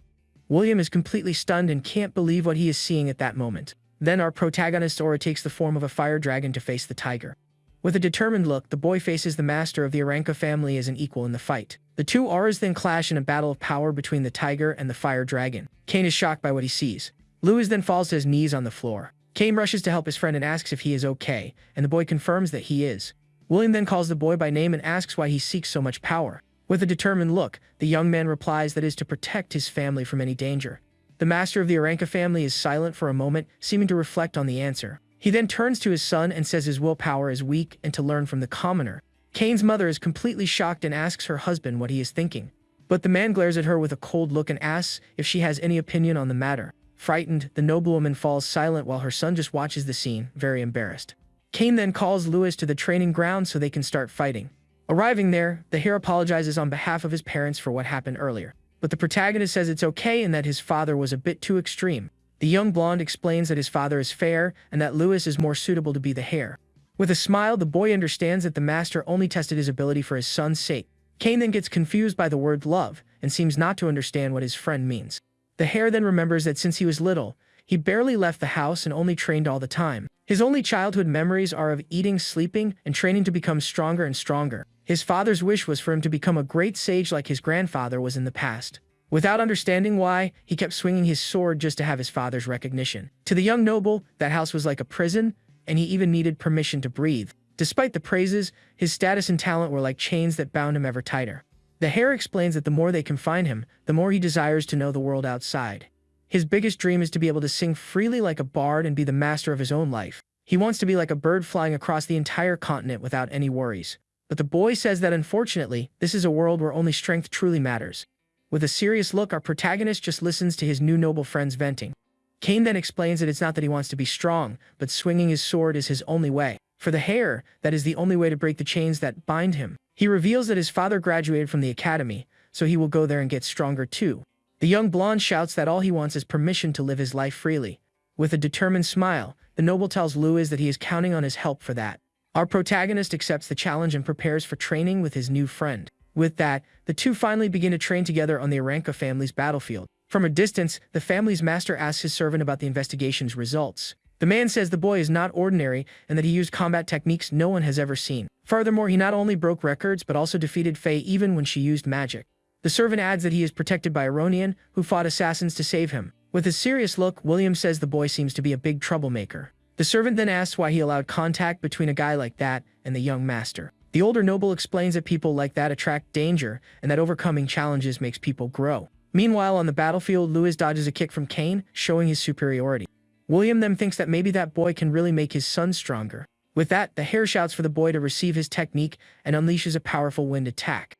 William is completely stunned and can't believe what he is seeing at that moment. Then our protagonist's aura takes the form of a fire dragon to face the tiger. With a determined look, the boy faces the master of the Aranka family as an equal in the fight. The two auras then clash in a battle of power between the tiger and the fire dragon. Kane is shocked by what he sees. Lewis then falls to his knees on the floor. Kane rushes to help his friend and asks if he is okay, and the boy confirms that he is. William then calls the boy by name and asks why he seeks so much power. With a determined look, the young man replies that it is to protect his family from any danger. The master of the Aranka family is silent for a moment, seeming to reflect on the answer. He then turns to his son and says his willpower is weak and to learn from the commoner. Kane's mother is completely shocked and asks her husband what he is thinking. But the man glares at her with a cold look and asks if she has any opinion on the matter. Frightened, the noblewoman falls silent while her son just watches the scene, very embarrassed. Kane then calls Lewis to the training ground so they can start fighting. Arriving there, the hero apologizes on behalf of his parents for what happened earlier. But the protagonist says it's okay and that his father was a bit too extreme. The young blonde explains that his father is fair and that Lewis is more suitable to be the heir. With a smile, the boy understands that the master only tested his ability for his son's sake. Kane then gets confused by the word love and seems not to understand what his friend means. The heir then remembers that since he was little, he barely left the house and only trained all the time. His only childhood memories are of eating, sleeping, and training to become stronger and stronger. His father's wish was for him to become a great sage like his grandfather was in the past. Without understanding why, he kept swinging his sword just to have his father's recognition. To the young noble, that house was like a prison, and he even needed permission to breathe. Despite the praises, his status and talent were like chains that bound him ever tighter. The heir explains that the more they confine him, the more he desires to know the world outside. His biggest dream is to be able to sing freely like a bard and be the master of his own life. He wants to be like a bird flying across the entire continent without any worries. But the boy says that unfortunately, this is a world where only strength truly matters. With a serious look, our protagonist just listens to his new noble friends venting. Kane then explains that it's not that he wants to be strong, but swinging his sword is his only way. For the heir, that is the only way to break the chains that bind him. He reveals that his father graduated from the academy, so he will go there and get stronger too. The young blonde shouts that all he wants is permission to live his life freely. With a determined smile, the noble tells Lewis that he is counting on his help for that. Our protagonist accepts the challenge and prepares for training with his new friend. With that, the two finally begin to train together on the Aranka family's battlefield. From a distance, the family's master asks his servant about the investigation's results. The man says the boy is not ordinary and that he used combat techniques no one has ever seen. Furthermore, he not only broke records but also defeated Faye even when she used magic. The servant adds that he is protected by Aronian, who fought assassins to save him. With a serious look, William says the boy seems to be a big troublemaker. The servant then asks why he allowed contact between a guy like that and the young master. The older noble explains that people like that attract danger and that overcoming challenges makes people grow. Meanwhile, on the battlefield, Lewis dodges a kick from Kane, showing his superiority. William then thinks that maybe that boy can really make his son stronger. With that, the heir shouts for the boy to receive his technique and unleashes a powerful wind attack.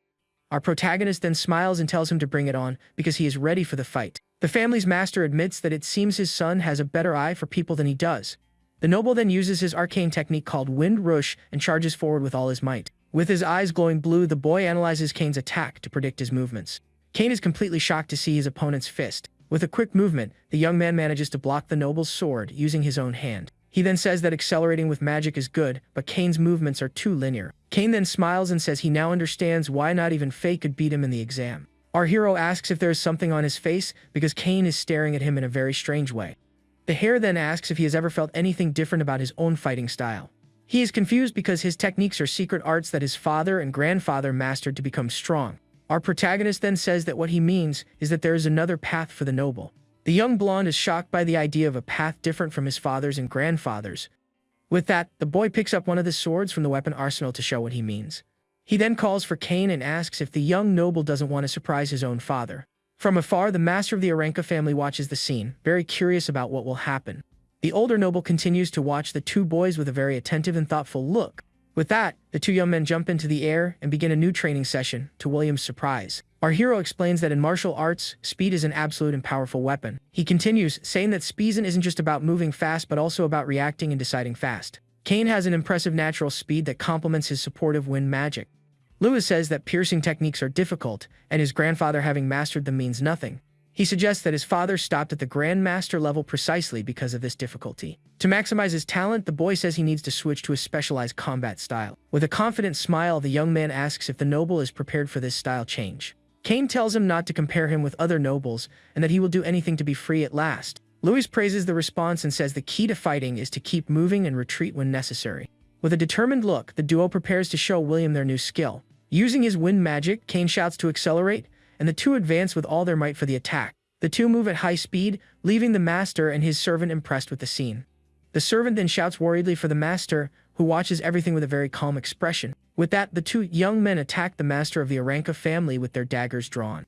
Our protagonist then smiles and tells him to bring it on because he is ready for the fight. The family's master admits that it seems his son has a better eye for people than he does. The noble then uses his arcane technique called Wind Rush and charges forward with all his might. With his eyes glowing blue, the boy analyzes Kane's attack to predict his movements. Kane is completely shocked to see his opponent's fist. With a quick movement, the young man manages to block the noble's sword using his own hand. He then says that accelerating with magic is good, but Kane's movements are too linear. Kane then smiles and says he now understands why not even Faye could beat him in the exam. Our hero asks if there is something on his face because Kane is staring at him in a very strange way. The heir then asks if he has ever felt anything different about his own fighting style. He is confused because his techniques are secret arts that his father and grandfather mastered to become strong. Our protagonist then says that what he means is that there is another path for the noble. The young blonde is shocked by the idea of a path different from his father's and grandfather's. With that, the boy picks up one of the swords from the weapon arsenal to show what he means. He then calls for Kane and asks if the young noble doesn't want to surprise his own father. From afar, the master of the Aranka family watches the scene, very curious about what will happen. The older noble continues to watch the two boys with a very attentive and thoughtful look. With that, the two young men jump into the air and begin a new training session, to William's surprise. Our hero explains that in martial arts, speed is an absolute and powerful weapon. He continues, saying that speed isn't just about moving fast but also about reacting and deciding fast. Kane has an impressive natural speed that complements his supportive wind magic. Lewis says that piercing techniques are difficult, and his grandfather having mastered them means nothing. He suggests that his father stopped at the Grandmaster level precisely because of this difficulty. To maximize his talent, the boy says he needs to switch to a specialized combat style. With a confident smile, the young man asks if the noble is prepared for this style change. Kane tells him not to compare him with other nobles, and that he will do anything to be free at last. Lewis praises the response and says the key to fighting is to keep moving and retreat when necessary. With a determined look, the duo prepares to show William their new skill. Using his wind magic, Kane shouts to accelerate, and the two advance with all their might for the attack. The two move at high speed, leaving the master and his servant impressed with the scene. The servant then shouts worriedly for the master, who watches everything with a very calm expression. With that, the two young men attack the master of the Aranca family with their daggers drawn.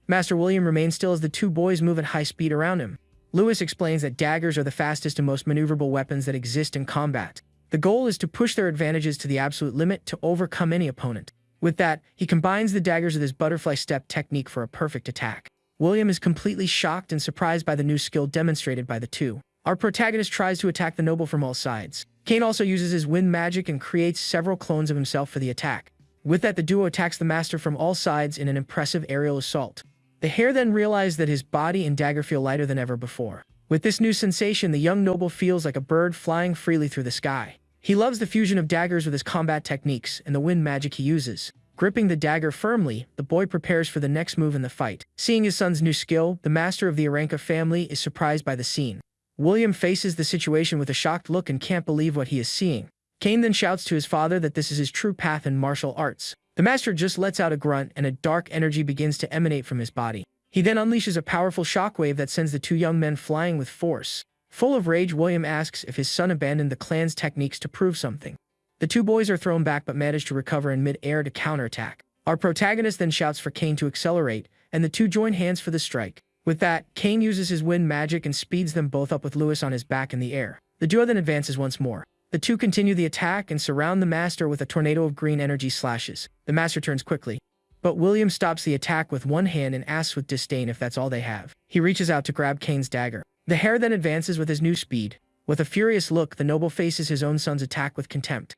Master William remains still as the two boys move at high speed around him. Lewis explains that daggers are the fastest and most maneuverable weapons that exist in combat. The goal is to push their advantages to the absolute limit to overcome any opponent. With that, he combines the daggers with his butterfly step technique for a perfect attack. William is completely shocked and surprised by the new skill demonstrated by the two. Our protagonist tries to attack the noble from all sides. Kane also uses his wind magic and creates several clones of himself for the attack. With that, the duo attacks the master from all sides in an impressive aerial assault. The hare then realizes that his body and dagger feel lighter than ever before. With this new sensation, the young noble feels like a bird flying freely through the sky. He loves the fusion of daggers with his combat techniques and the wind magic he uses. Gripping the dagger firmly, the boy prepares for the next move in the fight. Seeing his son's new skill, the master of the Aranca family is surprised by the scene. William faces the situation with a shocked look and can't believe what he is seeing. Kane then shouts to his father that this is his true path in martial arts. The master just lets out a grunt and a dark energy begins to emanate from his body. He then unleashes a powerful shockwave that sends the two young men flying with force. Full of rage, William asks if his son abandoned the clan's techniques to prove something. The two boys are thrown back but manage to recover in mid-air to counterattack. Our protagonist then shouts for Kane to accelerate, and the two join hands for the strike. With that, Kane uses his wind magic and speeds them both up with Lewis on his back in the air. The duo then advances once more. The two continue the attack and surround the master with a tornado of green energy slashes. The master turns quickly, but William stops the attack with one hand and asks with disdain if that's all they have. He reaches out to grab Kane's dagger. The hare then advances with his new speed. With a furious look, the noble faces his own son's attack with contempt.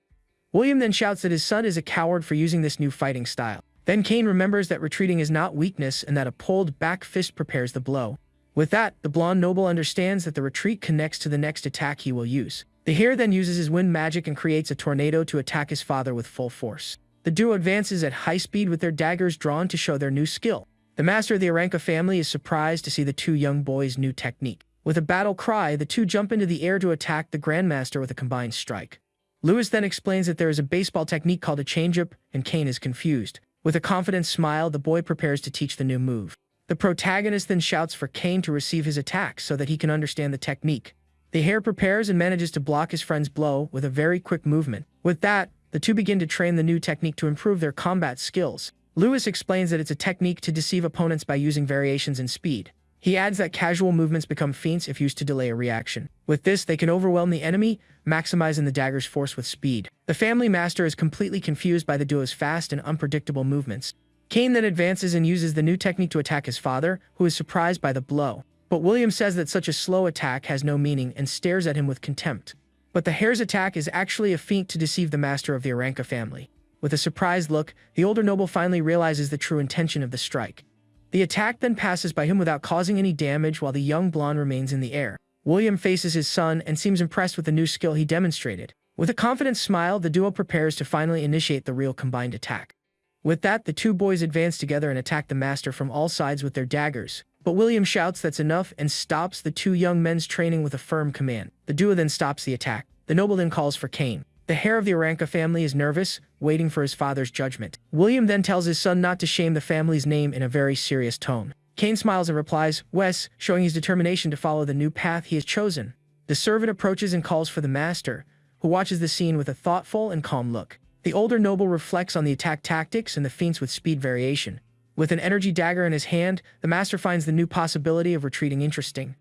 William then shouts that his son is a coward for using this new fighting style. Then Kane remembers that retreating is not weakness and that a pulled back fist prepares the blow. With that, the blonde noble understands that the retreat connects to the next attack he will use. The hare then uses his wind magic and creates a tornado to attack his father with full force. The duo advances at high speed with their daggers drawn to show their new skill. The master of the Aranca family is surprised to see the two young boys' new technique. With a battle cry, the two jump into the air to attack the Grandmaster with a combined strike. Lewis then explains that there is a baseball technique called a changeup, and Kane is confused. With a confident smile, the boy prepares to teach the new move. The protagonist then shouts for Kane to receive his attack so that he can understand the technique. The hare prepares and manages to block his friend's blow with a very quick movement. With that, the two begin to train the new technique to improve their combat skills. Lewis explains that it's a technique to deceive opponents by using variations in speed. He adds that casual movements become feints if used to delay a reaction. With this, they can overwhelm the enemy, maximizing the dagger's force with speed. The family master is completely confused by the duo's fast and unpredictable movements. Kane then advances and uses the new technique to attack his father, who is surprised by the blow. But William says that such a slow attack has no meaning and stares at him with contempt. But the hare's attack is actually a feint to deceive the master of the Aranca family. With a surprised look, the older noble finally realizes the true intention of the strike. The attack then passes by him without causing any damage while the young blonde remains in the air. William faces his son and seems impressed with the new skill he demonstrated. With a confident smile, the duo prepares to finally initiate the real combined attack. With that, the two boys advance together and attack the master from all sides with their daggers. But William shouts that's enough and stops the two young men's training with a firm command. The duo then stops the attack. The noble then calls for Kane. The hare of the Aranca family is nervous, waiting for his father's judgment. William then tells his son not to shame the family's name in a very serious tone. Kane smiles and replies, "Wes," showing his determination to follow the new path he has chosen. The servant approaches and calls for the master, who watches the scene with a thoughtful and calm look. The older noble reflects on the attack tactics and the feints with speed variation. With an energy dagger in his hand, the master finds the new possibility of retreating interesting.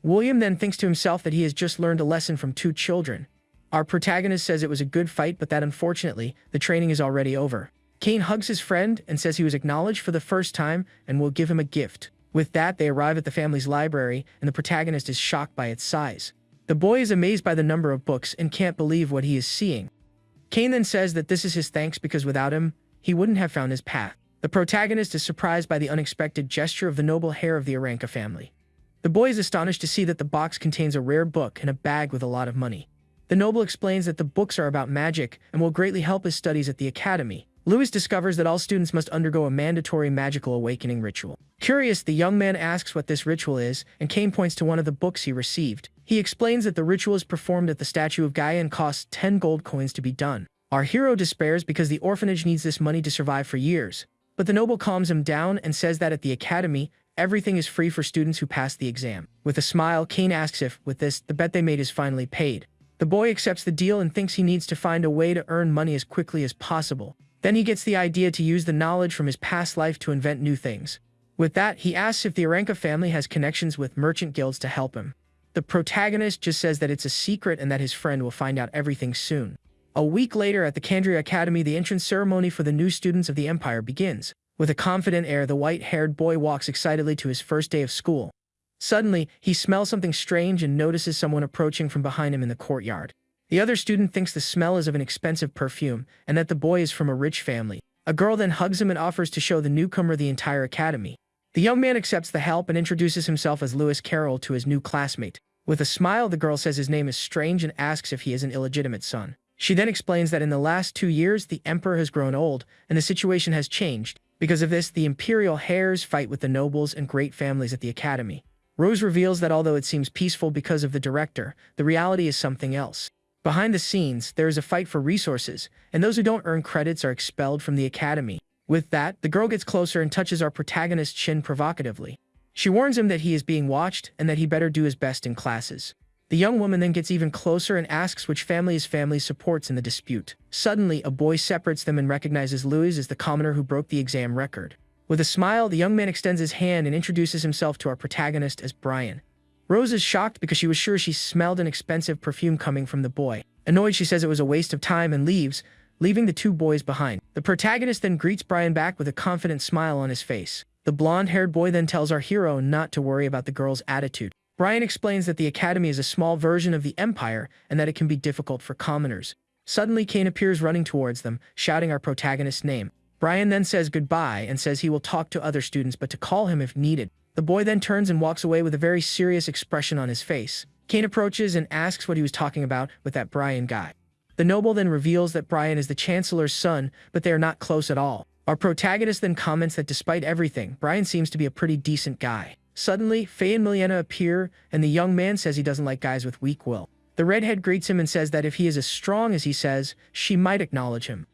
William then thinks to himself that he has just learned a lesson from two children. Our protagonist says it was a good fight, but that unfortunately, the training is already over. Kane hugs his friend and says he was acknowledged for the first time and will give him a gift. With that, they arrive at the family's library, and the protagonist is shocked by its size. The boy is amazed by the number of books and can't believe what he is seeing. Kane then says that this is his thanks because without him, he wouldn't have found his path. The protagonist is surprised by the unexpected gesture of the noble hare of the Aranca family. The boy is astonished to see that the box contains a rare book and a bag with a lot of money. The noble explains that the books are about magic and will greatly help his studies at the academy. Lewis discovers that all students must undergo a mandatory magical awakening ritual. Curious, the young man asks what this ritual is, and Kane points to one of the books he received. He explains that the ritual is performed at the statue of Gaia and costs 10 gold coins to be done. Our hero despairs because the orphanage needs this money to survive for years. But the noble calms him down and says that at the academy, everything is free for students who pass the exam. With a smile, Kane asks if, with this, the bet they made is finally paid. The boy accepts the deal and thinks he needs to find a way to earn money as quickly as possible. Then he gets the idea to use the knowledge from his past life to invent new things. With that, he asks if the Aranka family has connections with merchant guilds to help him. The protagonist just says that it's a secret and that his friend will find out everything soon. A week later at the Kandria Academy, the entrance ceremony for the new students of the Empire begins. With a confident air, the white-haired boy walks excitedly to his first day of school. Suddenly, he smells something strange and notices someone approaching from behind him in the courtyard. The other student thinks the smell is of an expensive perfume and that the boy is from a rich family. A girl then hugs him and offers to show the newcomer the entire academy. The young man accepts the help and introduces himself as Lewis Carroll to his new classmate. With a smile, the girl says his name is Strange and asks if he is an illegitimate son. She then explains that in the last 2 years, the emperor has grown old and the situation has changed. Because of this, the imperial heirs fight with the nobles and great families at the academy. Rose reveals that although it seems peaceful because of the director, the reality is something else. Behind the scenes, there is a fight for resources, and those who don't earn credits are expelled from the academy. With that, the girl gets closer and touches our protagonist's chin provocatively. She warns him that he is being watched and that he better do his best in classes. The young woman then gets even closer and asks which family his family supports in the dispute. Suddenly, a boy separates them and recognizes Louis as the commoner who broke the exam record. With a smile, the young man extends his hand and introduces himself to our protagonist as Brian. Rose is shocked because she was sure she smelled an expensive perfume coming from the boy. Annoyed, she says it was a waste of time and leaves, leaving the two boys behind. The protagonist then greets Brian back with a confident smile on his face. The blonde-haired boy then tells our hero not to worry about the girl's attitude. Brian explains that the academy is a small version of the Empire and that it can be difficult for commoners. Suddenly, Kane appears running towards them, shouting our protagonist's name. Brian then says goodbye and says he will talk to other students but to call him if needed. The boy then turns and walks away with a very serious expression on his face. Kane approaches and asks what he was talking about with that Brian guy. The noble then reveals that Brian is the Chancellor's son, but they are not close at all. Our protagonist then comments that despite everything, Brian seems to be a pretty decent guy. Suddenly, Faye and Miliena appear, and the young man says he doesn't like guys with weak will. The redhead greets him and says that if he is as strong as he says, she might acknowledge him.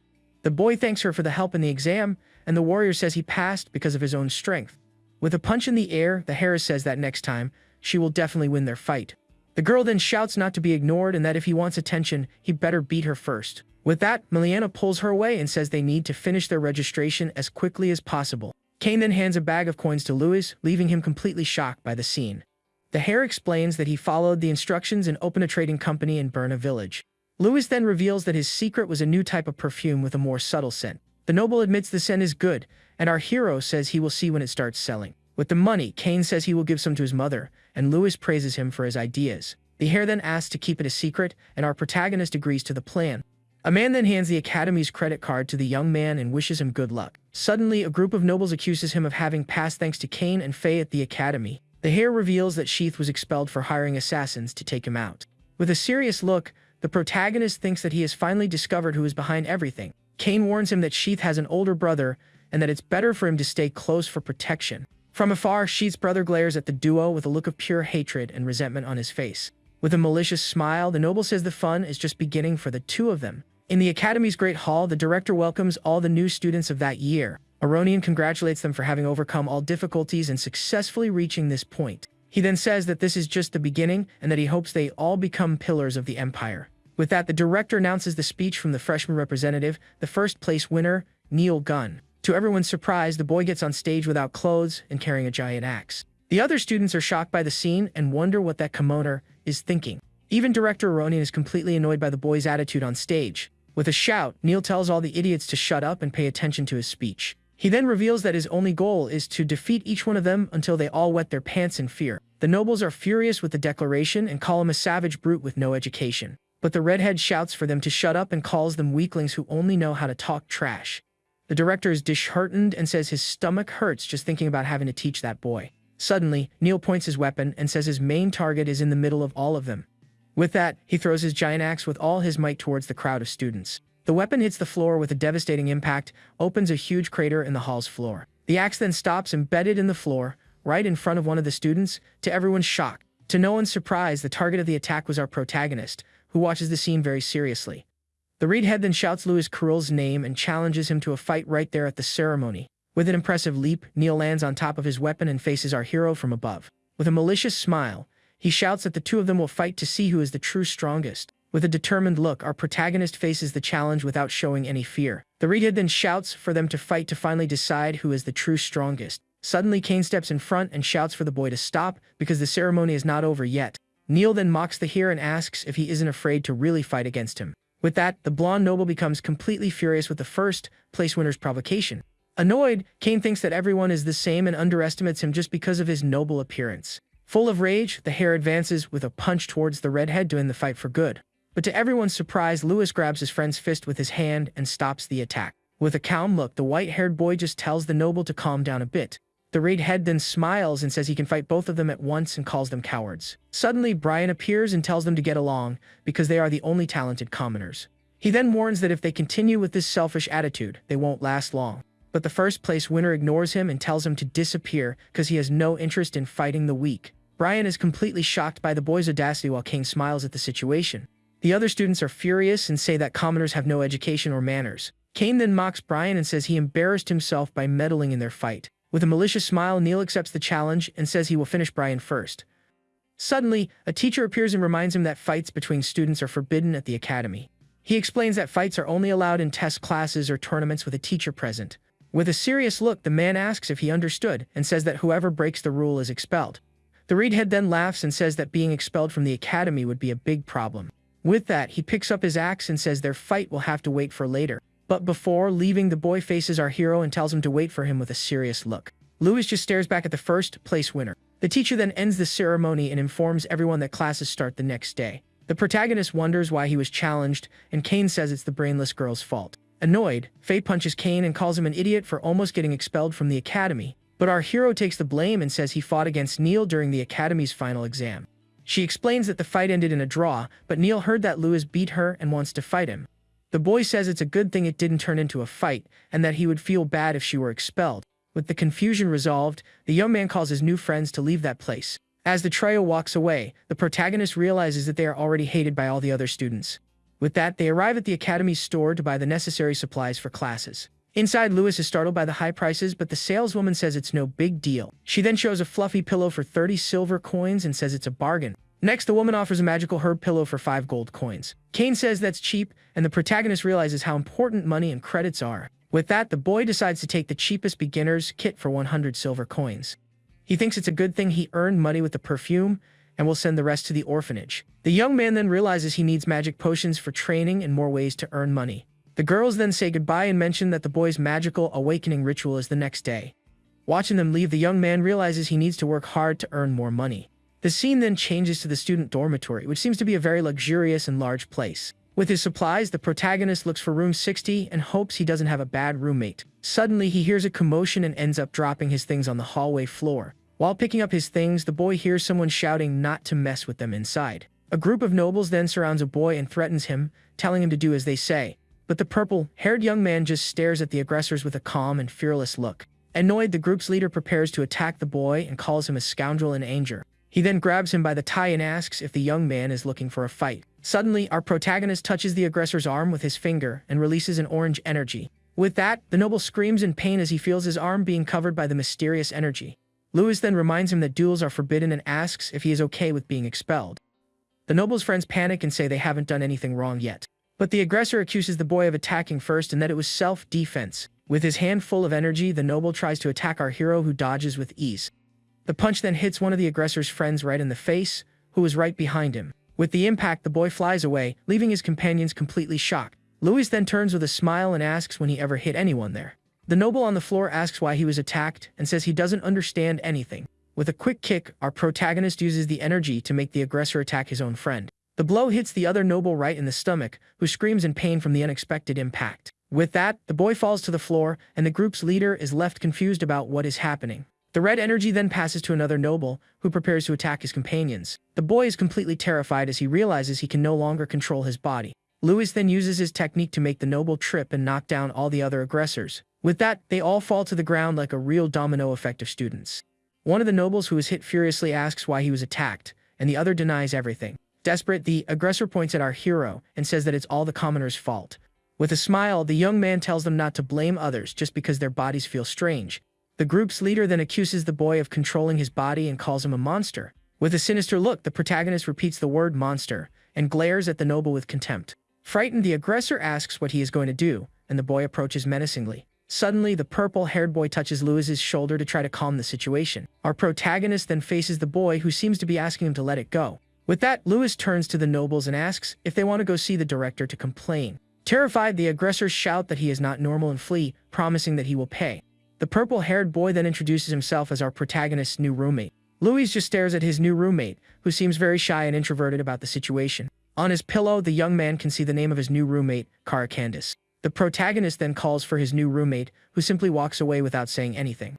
The boy thanks her for the help in the exam, and the warrior says he passed because of his own strength. With a punch in the air, the Harris says that next time, she will definitely win their fight. The girl then shouts not to be ignored and that if he wants attention, he better beat her first. With that, Miliena pulls her away and says they need to finish their registration as quickly as possible. Kane then hands a bag of coins to Louis, leaving him completely shocked by the scene. The hare explains that he followed the instructions and opened a trading company and burned a village. Louis then reveals that his secret was a new type of perfume with a more subtle scent. The noble admits the scent is good, and our hero says he will see when it starts selling. With the money, Kane says he will give some to his mother, and Louis praises him for his ideas. The hare then asks to keep it a secret, and our protagonist agrees to the plan. A man then hands the academy's credit card to the young man and wishes him good luck. Suddenly, a group of nobles accuses him of having passed thanks to Kane and Faye at the academy. The hare reveals that Sheath was expelled for hiring assassins to take him out. With a serious look, the protagonist thinks that he has finally discovered who is behind everything. Kane warns him that Sheath has an older brother and that it's better for him to stay close for protection. From afar, Sheath's brother glares at the duo with a look of pure hatred and resentment on his face. With a malicious smile, the noble says the fun is just beginning for the two of them. In the academy's great hall, the director welcomes all the new students of that year. Aronian congratulates them for having overcome all difficulties and successfully reaching this point. He then says that this is just the beginning and that he hopes they all become pillars of the Empire. With that, the director announces the speech from the freshman representative, the first place winner, Neil Gunn. To everyone's surprise, the boy gets on stage without clothes and carrying a giant axe. The other students are shocked by the scene and wonder what that kimono is thinking. Even Director Aronian is completely annoyed by the boy's attitude on stage. With a shout, Neil tells all the idiots to shut up and pay attention to his speech. He then reveals that his only goal is to defeat each one of them until they all wet their pants in fear. The nobles are furious with the declaration and call him a savage brute with no education. But the redhead shouts for them to shut up and calls them weaklings who only know how to talk trash. The director is disheartened and says his stomach hurts just thinking about having to teach that boy. Suddenly, Neil points his weapon and says his main target is in the middle of all of them. With that, he throws his giant axe with all his might towards the crowd of students. The weapon hits the floor with a devastating impact, opens a huge crater in the hall's floor. The axe then stops embedded in the floor, right in front of one of the students, to everyone's shock. To no one's surprise, the target of the attack was our protagonist, who watches the scene very seriously. The reed head then shouts Louis Carroll's name and challenges him to a fight right there at the ceremony. With an impressive leap, Neil lands on top of his weapon and faces our hero from above. With a malicious smile, he shouts that the two of them will fight to see who is the true strongest. With a determined look, our protagonist faces the challenge without showing any fear. The reed head then shouts for them to fight to finally decide who is the true strongest. Suddenly, Kane steps in front and shouts for the boy to stop because the ceremony is not over yet. Neil then mocks the hero and asks if he isn't afraid to really fight against him. With that, the blonde noble becomes completely furious with the first place winner's provocation. Annoyed, Kane thinks that everyone is the same and underestimates him just because of his noble appearance. Full of rage, the hare advances with a punch towards the redhead to end the fight for good. But to everyone's surprise, Louis grabs his friend's fist with his hand and stops the attack. With a calm look, the white-haired boy just tells the noble to calm down a bit. The redhead then smiles and says he can fight both of them at once and calls them cowards. Suddenly, Brian appears and tells them to get along because they are the only talented commoners. He then warns that if they continue with this selfish attitude, they won't last long. But the first place winner ignores him and tells him to disappear because he has no interest in fighting the weak. Brian is completely shocked by the boy's audacity while Kane smiles at the situation. The other students are furious and say that commoners have no education or manners. Kane then mocks Brian and says he embarrassed himself by meddling in their fight. With a malicious smile, Neil accepts the challenge and says he will finish Brian first. Suddenly, a teacher appears and reminds him that fights between students are forbidden at the academy. He explains that fights are only allowed in test classes or tournaments with a teacher present. With a serious look, the man asks if he understood and says that whoever breaks the rule is expelled. The reedhead then laughs and says that being expelled from the academy would be a big problem. With that, he picks up his axe and says their fight will have to wait for later. But before leaving, the boy faces our hero and tells him to wait for him with a serious look. Louis just stares back at the first place winner. The teacher then ends the ceremony and informs everyone that classes start the next day. The protagonist wonders why he was challenged, and Kane says it's the brainless girl's fault. Annoyed, Faye punches Kane and calls him an idiot for almost getting expelled from the academy. But our hero takes the blame and says he fought against Neil during the academy's final exam. She explains that the fight ended in a draw, but Neil heard that Louis beat her and wants to fight him. The boy says it's a good thing it didn't turn into a fight, and that he would feel bad if she were expelled. With the confusion resolved, the young man calls his new friends to leave that place. As the trio walks away, the protagonist realizes that they are already hated by all the other students. With that, they arrive at the academy's store to buy the necessary supplies for classes. Inside, Louis is startled by the high prices, but the saleswoman says it's no big deal. She then shows a fluffy pillow for 30 silver coins and says it's a bargain. Next, the woman offers a magical herb pillow for 5 gold coins. Kane says that's cheap, and the protagonist realizes how important money and credits are. With that, the boy decides to take the cheapest beginner's kit for 100 silver coins. He thinks it's a good thing he earned money with the perfume, and will send the rest to the orphanage. The young man then realizes he needs magic potions for training and more ways to earn money. The girls then say goodbye and mention that the boy's magical awakening ritual is the next day. Watching them leave, the young man realizes he needs to work hard to earn more money. The scene then changes to the student dormitory, which seems to be a very luxurious and large place. With his supplies, the protagonist looks for room 60 and hopes he doesn't have a bad roommate. Suddenly, he hears a commotion and ends up dropping his things on the hallway floor. While picking up his things, the boy hears someone shouting not to mess with them inside. A group of nobles then surrounds a boy and threatens him, telling him to do as they say. But the purple-haired young man just stares at the aggressors with a calm and fearless look. Annoyed, the group's leader prepares to attack the boy and calls him a scoundrel in anger. He then grabs him by the tie and asks if the young man is looking for a fight. Suddenly, our protagonist touches the aggressor's arm with his finger and releases an orange energy. With that, the noble screams in pain as he feels his arm being covered by the mysterious energy. Louis then reminds him that duels are forbidden and asks if he is okay with being expelled. The noble's friends panic and say they haven't done anything wrong yet. But the aggressor accuses the boy of attacking first and that it was self-defense. With his hand full of energy, the noble tries to attack our hero, who dodges with ease. The punch then hits one of the aggressor's friends right in the face, who is right behind him. With the impact, the boy flies away, leaving his companions completely shocked. Louis then turns with a smile and asks when he ever hit anyone there. The noble on the floor asks why he was attacked and says he doesn't understand anything. With a quick kick, our protagonist uses the energy to make the aggressor attack his own friend. The blow hits the other noble right in the stomach, who screams in pain from the unexpected impact. With that, the boy falls to the floor, and the group's leader is left confused about what is happening. The red energy then passes to another noble, who prepares to attack his companions. The boy is completely terrified as he realizes he can no longer control his body. Lewis then uses his technique to make the noble trip and knock down all the other aggressors. With that, they all fall to the ground like a real domino effect of students. One of the nobles who is hit furiously asks why he was attacked, and the other denies everything. Desperate, the aggressor points at our hero and says that it's all the commoner's fault. With a smile, the young man tells them not to blame others just because their bodies feel strange. The group's leader then accuses the boy of controlling his body and calls him a monster. With a sinister look, the protagonist repeats the word monster and glares at the noble with contempt. Frightened, the aggressor asks what he is going to do, and the boy approaches menacingly. Suddenly, the purple-haired boy touches Lewis's shoulder to try to calm the situation. Our protagonist then faces the boy, who seems to be asking him to let it go. With that, Lewis turns to the nobles and asks if they want to go see the director to complain. Terrified, the aggressors shout that he is not normal and flee, promising that he will pay. The purple-haired boy then introduces himself as our protagonist's new roommate. Louis just stares at his new roommate, who seems very shy and introverted about the situation. On his pillow, the young man can see the name of his new roommate, Cara Candice. The protagonist then calls for his new roommate, who simply walks away without saying anything.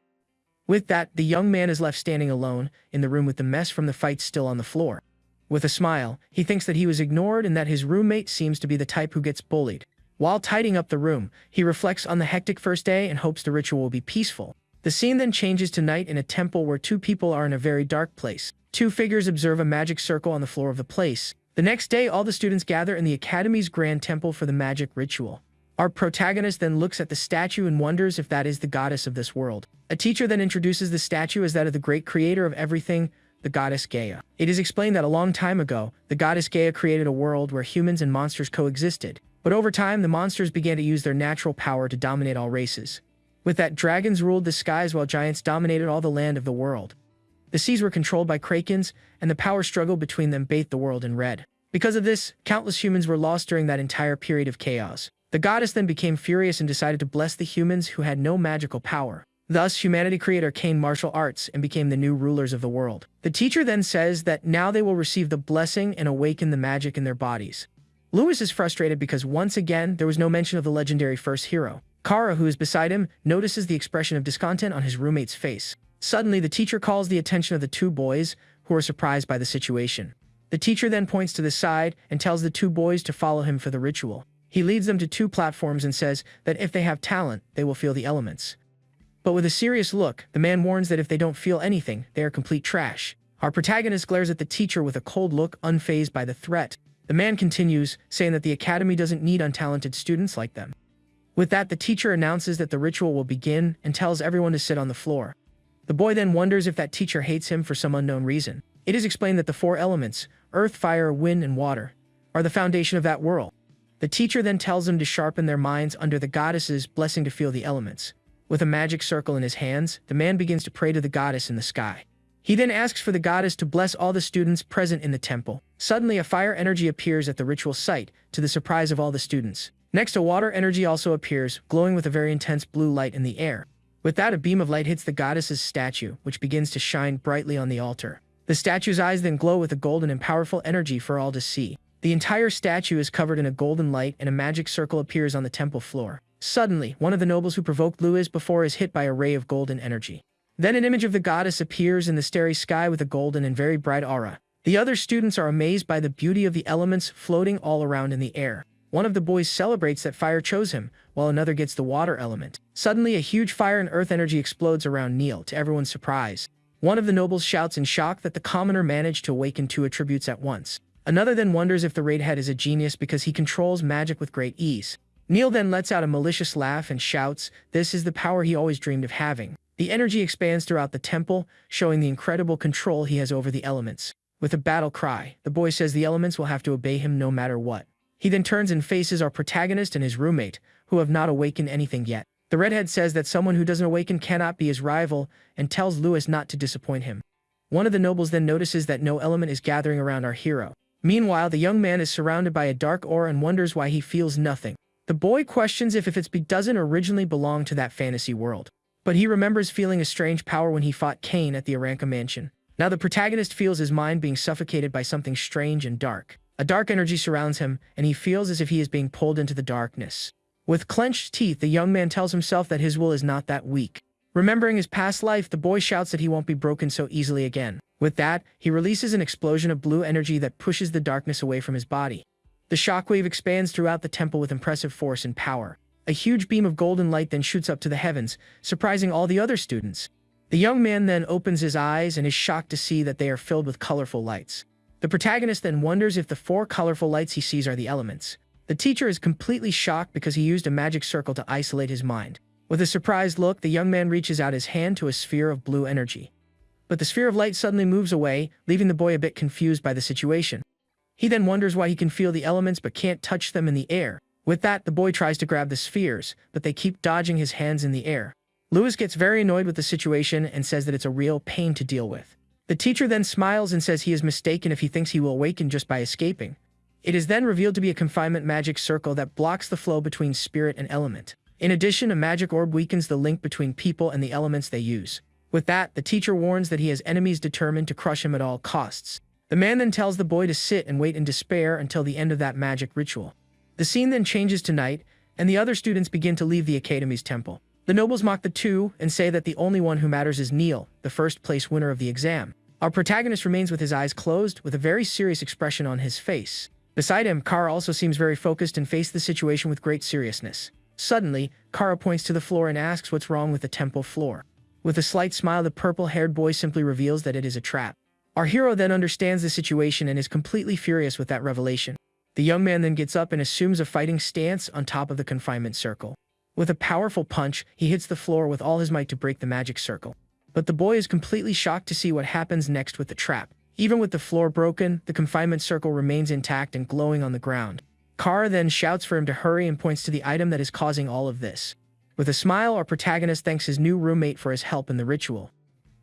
With that, the young man is left standing alone in the room with the mess from the fight still on the floor. With a smile, he thinks that he was ignored and that his roommate seems to be the type who gets bullied. While tidying up the room, he reflects on the hectic first day and hopes the ritual will be peaceful. The scene then changes to night in a temple where two people are in a very dark place. Two figures observe a magic circle on the floor of the place. The next day, all the students gather in the Academy's grand temple for the magic ritual. Our protagonist then looks at the statue and wonders if that is the goddess of this world. A teacher then introduces the statue as that of the great creator of everything, the goddess Gaia. It is explained that a long time ago, the goddess Gaia created a world where humans and monsters coexisted. But over time, the monsters began to use their natural power to dominate all races. With that, dragons ruled the skies while giants dominated all the land of the world. The seas were controlled by krakens, and the power struggle between them bathed the world in red. Because of this, countless humans were lost during that entire period of chaos. The goddess then became furious and decided to bless the humans who had no magical power. Thus, humanity created arcane martial arts and became the new rulers of the world. The teacher then says that now they will receive the blessing and awaken the magic in their bodies. Lewis is frustrated because once again, there was no mention of the legendary first hero. Kara, who is beside him, notices the expression of discontent on his roommate's face. Suddenly, the teacher calls the attention of the two boys, who are surprised by the situation. The teacher then points to the side and tells the two boys to follow him for the ritual. He leads them to two platforms and says that if they have talent, they will feel the elements. But with a serious look, the man warns that if they don't feel anything, they are complete trash. Our protagonist glares at the teacher with a cold look, unfazed by the threat. The man continues, saying that the academy doesn't need untalented students like them. With that, the teacher announces that the ritual will begin and tells everyone to sit on the floor. The boy then wonders if that teacher hates him for some unknown reason. It is explained that the four elements, earth, fire, wind, and water, are the foundation of that world. The teacher then tells them to sharpen their minds under the goddess's blessing to feel the elements. With a magic circle in his hands, the man begins to pray to the goddess in the sky. He then asks for the goddess to bless all the students present in the temple. Suddenly, a fire energy appears at the ritual site, to the surprise of all the students. Next, a water energy also appears, glowing with a very intense blue light in the air. With that, a beam of light hits the goddess's statue, which begins to shine brightly on the altar. The statue's eyes then glow with a golden and powerful energy for all to see. The entire statue is covered in a golden light and a magic circle appears on the temple floor. Suddenly, one of the nobles who provoked Lewis before is hit by a ray of golden energy. Then an image of the goddess appears in the starry sky with a golden and very bright aura. The other students are amazed by the beauty of the elements floating all around in the air. One of the boys celebrates that fire chose him, while another gets the water element. Suddenly, a huge fire and earth energy explodes around Neil, to everyone's surprise. One of the nobles shouts in shock that the commoner managed to awaken two attributes at once. Another then wonders if the raid head is a genius because he controls magic with great ease. Neil then lets out a malicious laugh and shouts, "This is the power he always dreamed of having." The energy expands throughout the temple, showing the incredible control he has over the elements. With a battle cry, the boy says the elements will have to obey him no matter what. He then turns and faces our protagonist and his roommate, who have not awakened anything yet. The redhead says that someone who doesn't awaken cannot be his rival and tells Lewis not to disappoint him. One of the nobles then notices that no element is gathering around our hero. Meanwhile, the young man is surrounded by a dark aura and wonders why he feels nothing. The boy questions if it doesn't originally belong to that fantasy world. But he remembers feeling a strange power when he fought Cain at the Aranka mansion. Now the protagonist feels his mind being suffocated by something strange and dark. A dark energy surrounds him, and he feels as if he is being pulled into the darkness. With clenched teeth, the young man tells himself that his will is not that weak. Remembering his past life, the boy shouts that he won't be broken so easily again. With that, he releases an explosion of blue energy that pushes the darkness away from his body. The shockwave expands throughout the temple with impressive force and power. A huge beam of golden light then shoots up to the heavens, surprising all the other students. The young man then opens his eyes and is shocked to see that they are filled with colorful lights. The protagonist then wonders if the 4 colorful lights he sees are the elements. The teacher is completely shocked because he used a magic circle to isolate his mind. With a surprised look, the young man reaches out his hand to a sphere of blue energy. But the sphere of light suddenly moves away, leaving the boy a bit confused by the situation. He then wonders why he can feel the elements but can't touch them in the air. With that, the boy tries to grab the spheres, but they keep dodging his hands in the air. Lewis gets very annoyed with the situation and says that it's a real pain to deal with. The teacher then smiles and says he is mistaken if he thinks he will awaken just by escaping. It is then revealed to be a confinement magic circle that blocks the flow between spirit and element. In addition, a magic orb weakens the link between people and the elements they use. With that, the teacher warns that he has enemies determined to crush him at all costs. The man then tells the boy to sit and wait in despair until the end of that magic ritual. The scene then changes to night, and the other students begin to leave the Academy's temple. The nobles mock the two and say that the only one who matters is Neil, the first-place winner of the exam. Our protagonist remains with his eyes closed, with a very serious expression on his face. Beside him, Kara also seems very focused and faces the situation with great seriousness. Suddenly, Kara points to the floor and asks what's wrong with the temple floor. With a slight smile, the purple-haired boy simply reveals that it is a trap. Our hero then understands the situation and is completely furious with that revelation. The young man then gets up and assumes a fighting stance on top of the confinement circle. With a powerful punch, he hits the floor with all his might to break the magic circle. But the boy is completely shocked to see what happens next with the trap. Even with the floor broken, the confinement circle remains intact and glowing on the ground. Kara then shouts for him to hurry and points to the item that is causing all of this. With a smile, our protagonist thanks his new roommate for his help in the ritual.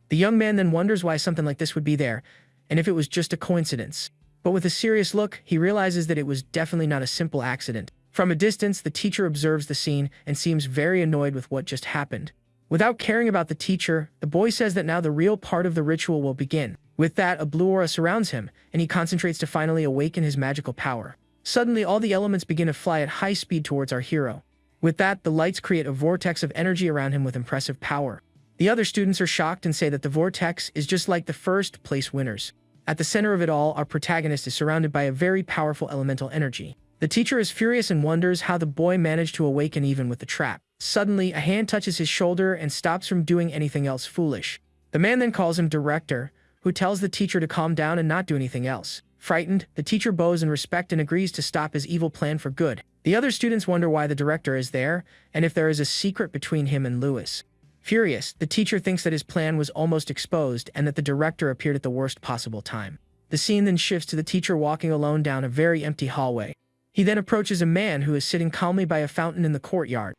The young man then wonders why something like this would be there, and if it was just a coincidence. But with a serious look, he realizes that it was definitely not a simple accident. From a distance, the teacher observes the scene and seems very annoyed with what just happened. Without caring about the teacher, the boy says that now the real part of the ritual will begin. With that, a blue aura surrounds him, and he concentrates to finally awaken his magical power. Suddenly, all the elements begin to fly at high speed towards our hero. With that, the lights create a vortex of energy around him with impressive power. The other students are shocked and say that the vortex is just like the first-place winners. At the center of it all, our protagonist is surrounded by a very powerful elemental energy. The teacher is furious and wonders how the boy managed to awaken even with the trap. Suddenly, a hand touches his shoulder and stops from doing anything else foolish. The man then calls him director, who tells the teacher to calm down and not do anything else. Frightened, the teacher bows in respect and agrees to stop his evil plan for good. The other students wonder why the director is there, and if there is a secret between him and Lewis. Furious, the teacher thinks that his plan was almost exposed and that the director appeared at the worst possible time. The scene then shifts to the teacher walking alone down a very empty hallway. He then approaches a man who is sitting calmly by a fountain in the courtyard.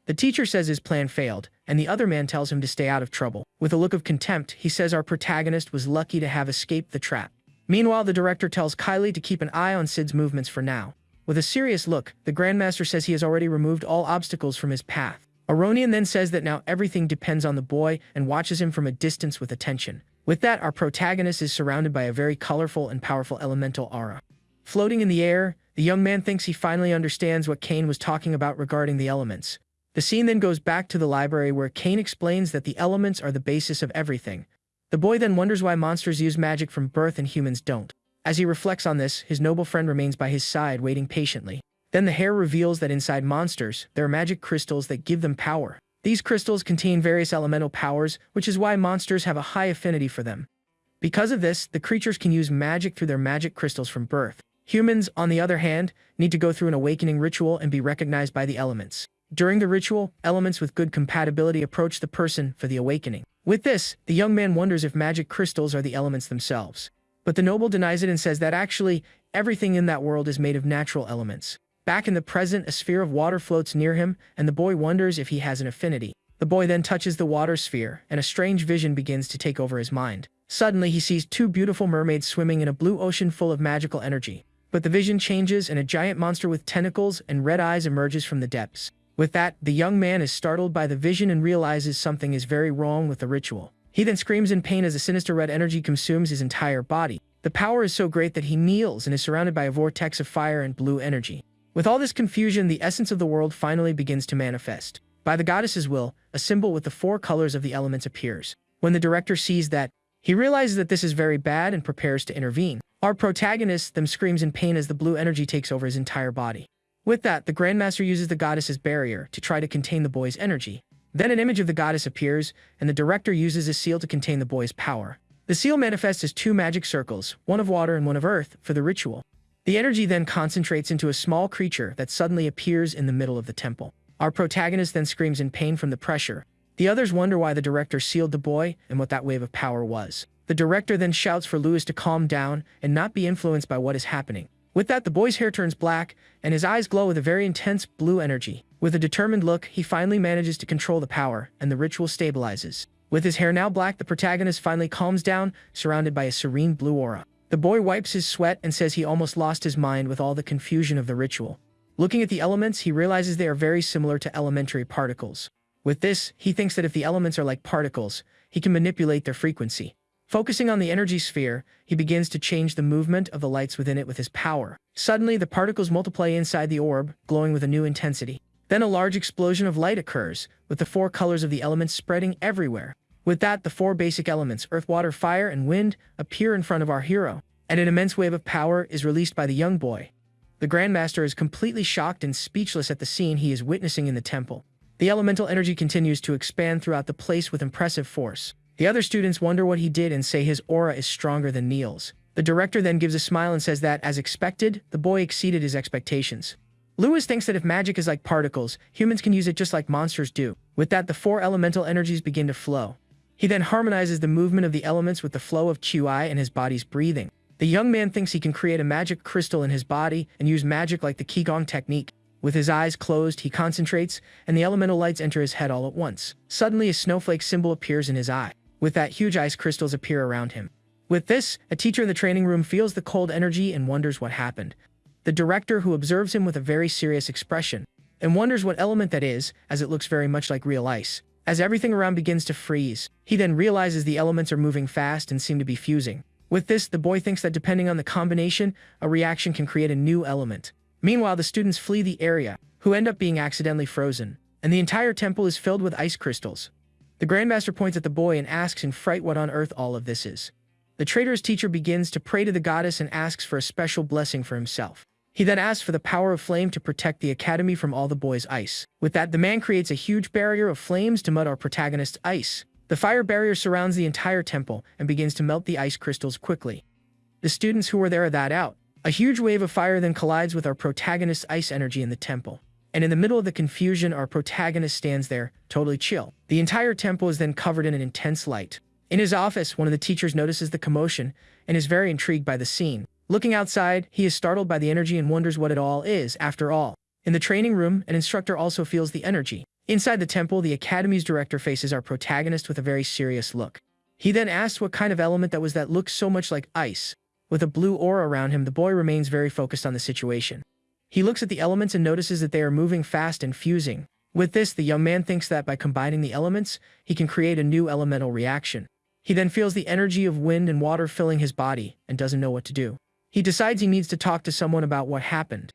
The teacher says his plan failed, and the other man tells him to stay out of trouble. With a look of contempt, he says our protagonist was lucky to have escaped the trap. Meanwhile, the director tells Kylie to keep an eye on Sid's movements for now. With a serious look, the Grandmaster says he has already removed all obstacles from his path. Aronian then says that now everything depends on the boy and watches him from a distance with attention. With that, our protagonist is surrounded by a very colorful and powerful elemental aura. Floating in the air, the young man thinks he finally understands what Kane was talking about regarding the elements. The scene then goes back to the library where Kane explains that the elements are the basis of everything. The boy then wonders why monsters use magic from birth and humans don't. As he reflects on this, his noble friend remains by his side, waiting patiently. Then the hair reveals that inside monsters, there are magic crystals that give them power. These crystals contain various elemental powers, which is why monsters have a high affinity for them. Because of this, the creatures can use magic through their magic crystals from birth. Humans, on the other hand, need to go through an awakening ritual and be recognized by the elements. During the ritual, elements with good compatibility approach the person for the awakening. With this, the young man wonders if magic crystals are the elements themselves. But the noble denies it and says that actually, everything in that world is made of natural elements. Back in the present, a sphere of water floats near him, and the boy wonders if he has an affinity. The boy then touches the water sphere, and a strange vision begins to take over his mind. Suddenly, he sees two beautiful mermaids swimming in a blue ocean full of magical energy. But the vision changes, and a giant monster with tentacles and red eyes emerges from the depths. With that, the young man is startled by the vision and realizes something is very wrong with the ritual. He then screams in pain as a sinister red energy consumes his entire body. The power is so great that he kneels and is surrounded by a vortex of fire and blue energy. With all this confusion, the essence of the world finally begins to manifest. By the goddess's will, a symbol with the 4 colors of the elements appears. When the director sees that, he realizes that this is very bad and prepares to intervene. Our protagonist then screams in pain as the blue energy takes over his entire body. With that, the Grandmaster uses the goddess's barrier to try to contain the boy's energy. Then an image of the goddess appears, and the director uses a seal to contain the boy's power. The seal manifests as two magic circles, one of water and one of earth, for the ritual. The energy then concentrates into a small creature that suddenly appears in the middle of the temple. Our protagonist then screams in pain from the pressure. The others wonder why the director sealed the boy and what that wave of power was. The director then shouts for Lewis to calm down and not be influenced by what is happening. With that, the boy's hair turns black, and his eyes glow with a very intense blue energy. With a determined look, he finally manages to control the power, and the ritual stabilizes. With his hair now black, the protagonist finally calms down, surrounded by a serene blue aura. The boy wipes his sweat and says he almost lost his mind with all the confusion of the ritual. Looking at the elements, he realizes they are very similar to elementary particles. With this, he thinks that if the elements are like particles, he can manipulate their frequency. Focusing on the energy sphere, he begins to change the movement of the lights within it with his power. Suddenly, the particles multiply inside the orb, glowing with a new intensity. Then a large explosion of light occurs, with the four colors of the elements spreading everywhere. With that, the four basic elements, earth, water, fire, and wind, appear in front of our hero, and an immense wave of power is released by the young boy. The Grandmaster is completely shocked and speechless at the scene he is witnessing in the temple. The elemental energy continues to expand throughout the place with impressive force. The other students wonder what he did and say his aura is stronger than Neil's. The director then gives a smile and says that, as expected, the boy exceeded his expectations. Lewis thinks that if magic is like particles, humans can use it just like monsters do. With that, the four elemental energies begin to flow. He then harmonizes the movement of the elements with the flow of Qi and his body's breathing. The young man thinks he can create a magic crystal in his body and use magic like the Qigong technique. With his eyes closed, he concentrates, and the elemental lights enter his head all at once. Suddenly, a snowflake symbol appears in his eye. With that, huge ice crystals appear around him. With this, a teacher in the training room feels the cold energy and wonders what happened. The director, who observes him with a very serious expression, and wonders what element that is, as it looks very much like real ice. As everything around begins to freeze, he then realizes the elements are moving fast and seem to be fusing. With this, the boy thinks that depending on the combination, a reaction can create a new element. Meanwhile, the students flee the area, who end up being accidentally frozen, and the entire temple is filled with ice crystals. The Grandmaster points at the boy and asks in fright what on earth all of this is. The traitor's teacher begins to pray to the goddess and asks for a special blessing for himself. He then asks for the power of flame to protect the academy from all the boy's ice. With that, the man creates a huge barrier of flames to mud our protagonist's ice. The fire barrier surrounds the entire temple and begins to melt the ice crystals quickly. The students who were there are that out. A huge wave of fire then collides with our protagonist's ice energy in the temple. And in the middle of the confusion, our protagonist stands there, totally chill. The entire temple is then covered in an intense light. In his office, one of the teachers notices the commotion and is very intrigued by the scene. Looking outside, he is startled by the energy and wonders what it all is, after all. In the training room, an instructor also feels the energy. Inside the temple, the academy's director faces our protagonist with a very serious look. He then asks what kind of element that was that looks so much like ice. With a blue aura around him, the boy remains very focused on the situation. He looks at the elements and notices that they are moving fast and fusing. With this, the young man thinks that by combining the elements, he can create a new elemental reaction. He then feels the energy of wind and water filling his body and doesn't know what to do. He decides he needs to talk to someone about what happened.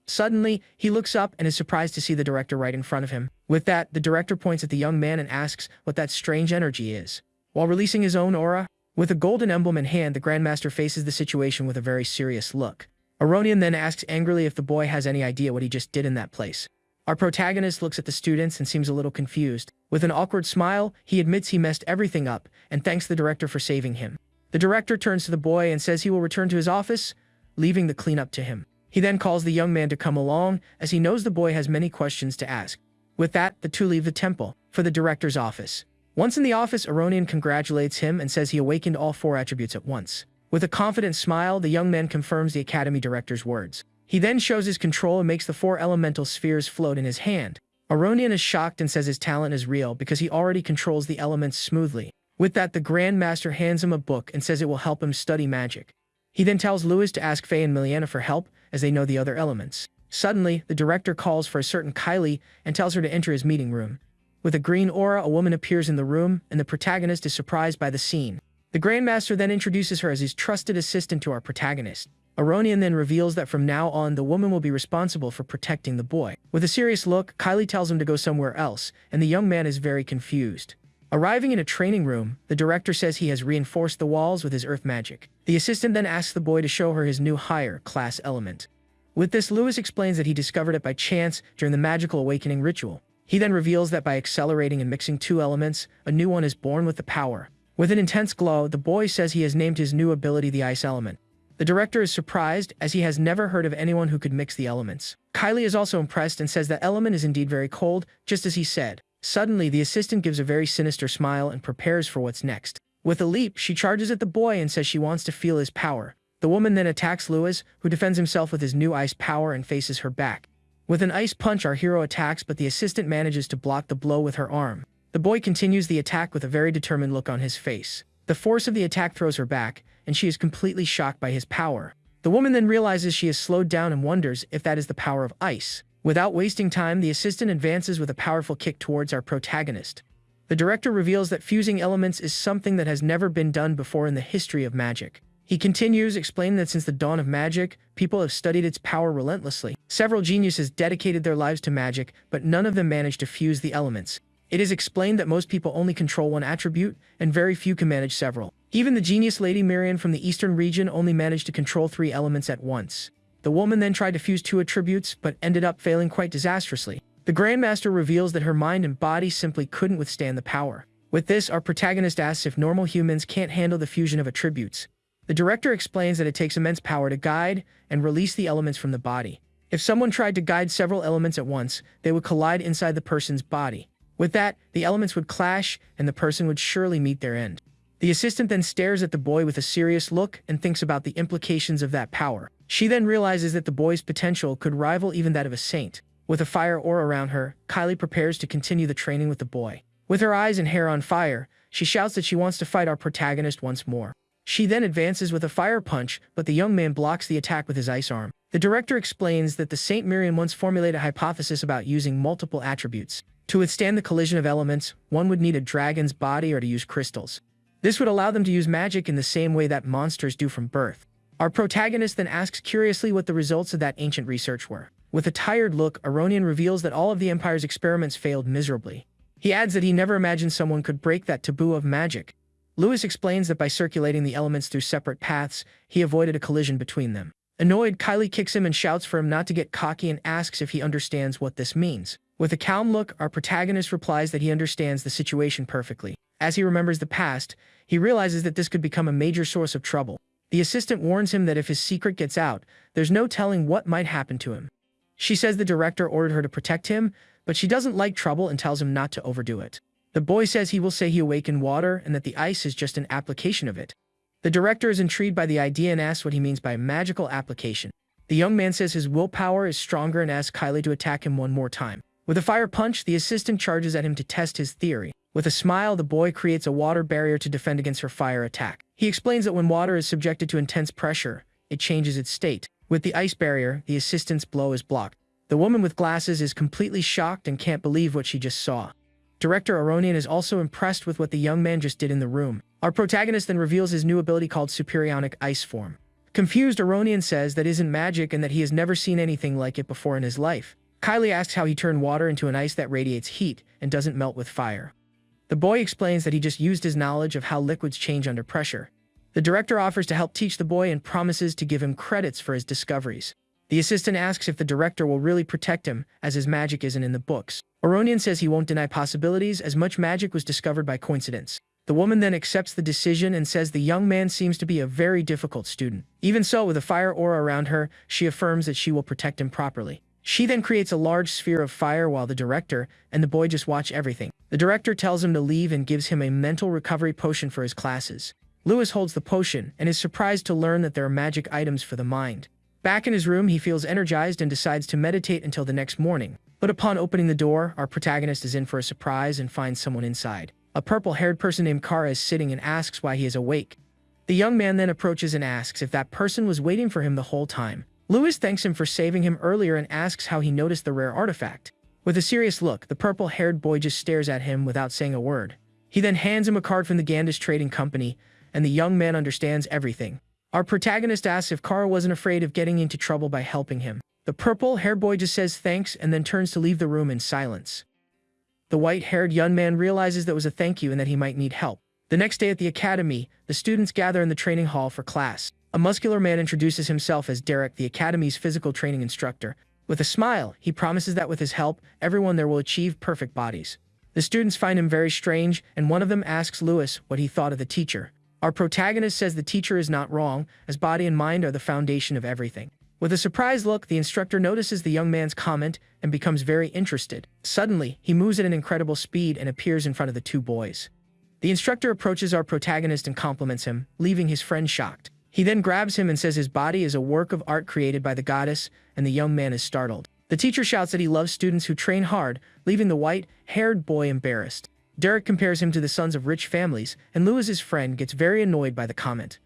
Suddenly, he looks up and is surprised to see the director right in front of him. With that, the director points at the young man and asks what that strange energy is. While releasing his own aura, with a golden emblem in hand, the Grandmaster faces the situation with a very serious look. Aronian then asks angrily if the boy has any idea what he just did in that place. Our protagonist looks at the students and seems a little confused. With an awkward smile, he admits he messed everything up and thanks the director for saving him. The director turns to the boy and says he will return to his office, leaving the cleanup to him. He then calls the young man to come along, as he knows the boy has many questions to ask. With that, the two leave the temple for the director's office. Once in the office, Aronian congratulates him and says he awakened all four attributes at once. With a confident smile, the young man confirms the academy director's words. He then shows his control and makes the four elemental spheres float in his hand. Aronian is shocked and says his talent is real because he already controls the elements smoothly. With that, the Grandmaster hands him a book and says it will help him study magic. He then tells Lewis to ask Faye and Miliana for help, as they know the other elements. Suddenly, the director calls for a certain Kylie and tells her to enter his meeting room. With a green aura, a woman appears in the room, and the protagonist is surprised by the scene. The Grandmaster then introduces her as his trusted assistant to our protagonist. Aronian then reveals that from now on, the woman will be responsible for protecting the boy. With a serious look, Kylie tells him to go somewhere else, and the young man is very confused. Arriving in a training room, the director says he has reinforced the walls with his earth magic. The assistant then asks the boy to show her his new higher class element. With this, Lewis explains that he discovered it by chance during the magical awakening ritual. He then reveals that by accelerating and mixing two elements, a new one is born with the power. With an intense glow, the boy says he has named his new ability the ice element. The director is surprised, as he has never heard of anyone who could mix the elements. Kylie is also impressed and says that element is indeed very cold, just as he said. Suddenly, the assistant gives a very sinister smile and prepares for what's next. With a leap, she charges at the boy and says she wants to feel his power. The woman then attacks Lewis, who defends himself with his new ice power and faces her back. With an ice punch, our hero attacks, but the assistant manages to block the blow with her arm. The boy continues the attack with a very determined look on his face. The force of the attack throws her back, and she is completely shocked by his power. The woman then realizes she is slowed down and wonders if that is the power of ice. Without wasting time, the assistant advances with a powerful kick towards our protagonist. The director reveals that fusing elements is something that has never been done before in the history of magic. He continues, explaining that since the dawn of magic, people have studied its power relentlessly. Several geniuses dedicated their lives to magic, but none of them managed to fuse the elements. It is explained that most people only control one attribute, and very few can manage several. Even the genius Lady Miriam from the eastern region only managed to control 3 elements at once. The woman then tried to fuse 2 attributes, but ended up failing quite disastrously. The Grandmaster reveals that her mind and body simply couldn't withstand the power. With this, our protagonist asks if normal humans can't handle the fusion of attributes. The director explains that it takes immense power to guide and release the elements from the body. If someone tried to guide several elements at once, they would collide inside the person's body. With that, the elements would clash, and the person would surely meet their end. The assistant then stares at the boy with a serious look and thinks about the implications of that power. She then realizes that the boy's potential could rival even that of a saint. With a fire aura around her, Kylie prepares to continue the training with the boy. With her eyes and hair on fire, she shouts that she wants to fight our protagonist once more. She then advances with a fire punch, but the young man blocks the attack with his ice arm. The director explains that the Saint Miriam once formulated a hypothesis about using multiple attributes. To withstand the collision of elements, one would need a dragon's body or to use crystals. This would allow them to use magic in the same way that monsters do from birth. Our protagonist then asks curiously what the results of that ancient research were. With a tired look, Aronian reveals that all of the Empire's experiments failed miserably. He adds that he never imagined someone could break that taboo of magic. Lewis explains that by circulating the elements through separate paths, he avoided a collision between them. Annoyed, Kylie kicks him and shouts for him not to get cocky and asks if he understands what this means. With a calm look, our protagonist replies that he understands the situation perfectly. As he remembers the past, he realizes that this could become a major source of trouble. The assistant warns him that if his secret gets out, there's no telling what might happen to him. She says the director ordered her to protect him, but she doesn't like trouble and tells him not to overdo it. The boy says he will say he awakened water and that the ice is just an application of it. The director is intrigued by the idea and asks what he means by magical application. The young man says his willpower is stronger and asks Kylie to attack him one more time. With a fire punch, the assistant charges at him to test his theory. With a smile, the boy creates a water barrier to defend against her fire attack. He explains that when water is subjected to intense pressure, it changes its state. With the ice barrier, the assistant's blow is blocked. The woman with glasses is completely shocked and can't believe what she just saw. Director Aronian is also impressed with what the young man just did in the room. Our protagonist then reveals his new ability called Superionic Ice Form. Confused, Aronian says that isn't magic and that he has never seen anything like it before in his life. Kylie asks how he turned water into an ice that radiates heat and doesn't melt with fire. The boy explains that he just used his knowledge of how liquids change under pressure. The director offers to help teach the boy and promises to give him credits for his discoveries. The assistant asks if the director will really protect him, as his magic isn't in the books. Aronian says he won't deny possibilities, as much magic was discovered by coincidence. The woman then accepts the decision and says the young man seems to be a very difficult student. Even so, with a fire aura around her, she affirms that she will protect him properly. She then creates a large sphere of fire while the director and the boy just watch everything. The director tells him to leave and gives him a mental recovery potion for his classes. Lewis holds the potion and is surprised to learn that there are magic items for the mind. Back in his room, he feels energized and decides to meditate until the next morning. But upon opening the door, our protagonist is in for a surprise and finds someone inside. A purple-haired person named Kara is sitting and asks why he is awake. The young man then approaches and asks if that person was waiting for him the whole time. Lewis thanks him for saving him earlier and asks how he noticed the rare artifact. With a serious look, the purple-haired boy just stares at him without saying a word. He then hands him a card from the Gandish Trading Company, and the young man understands everything. Our protagonist asks if Kara wasn't afraid of getting into trouble by helping him. The purple-haired boy just says thanks and then turns to leave the room in silence. The white-haired young man realizes that was a thank you and that he might need help. The next day at the academy, the students gather in the training hall for class. A muscular man introduces himself as Derek, the academy's physical training instructor. With a smile, he promises that with his help, everyone there will achieve perfect bodies. The students find him very strange, and one of them asks Lewis what he thought of the teacher. Our protagonist says the teacher is not wrong, as body and mind are the foundation of everything. With a surprised look, the instructor notices the young man's comment and becomes very interested. Suddenly, he moves at an incredible speed and appears in front of the two boys. The instructor approaches our protagonist and compliments him, leaving his friend shocked. He then grabs him and says his body is a work of art created by the goddess, and the young man is startled. The teacher shouts that he loves students who train hard, leaving the white-haired boy embarrassed. Derek compares him to the sons of rich families, and Lewis's friend gets very annoyed by the comment.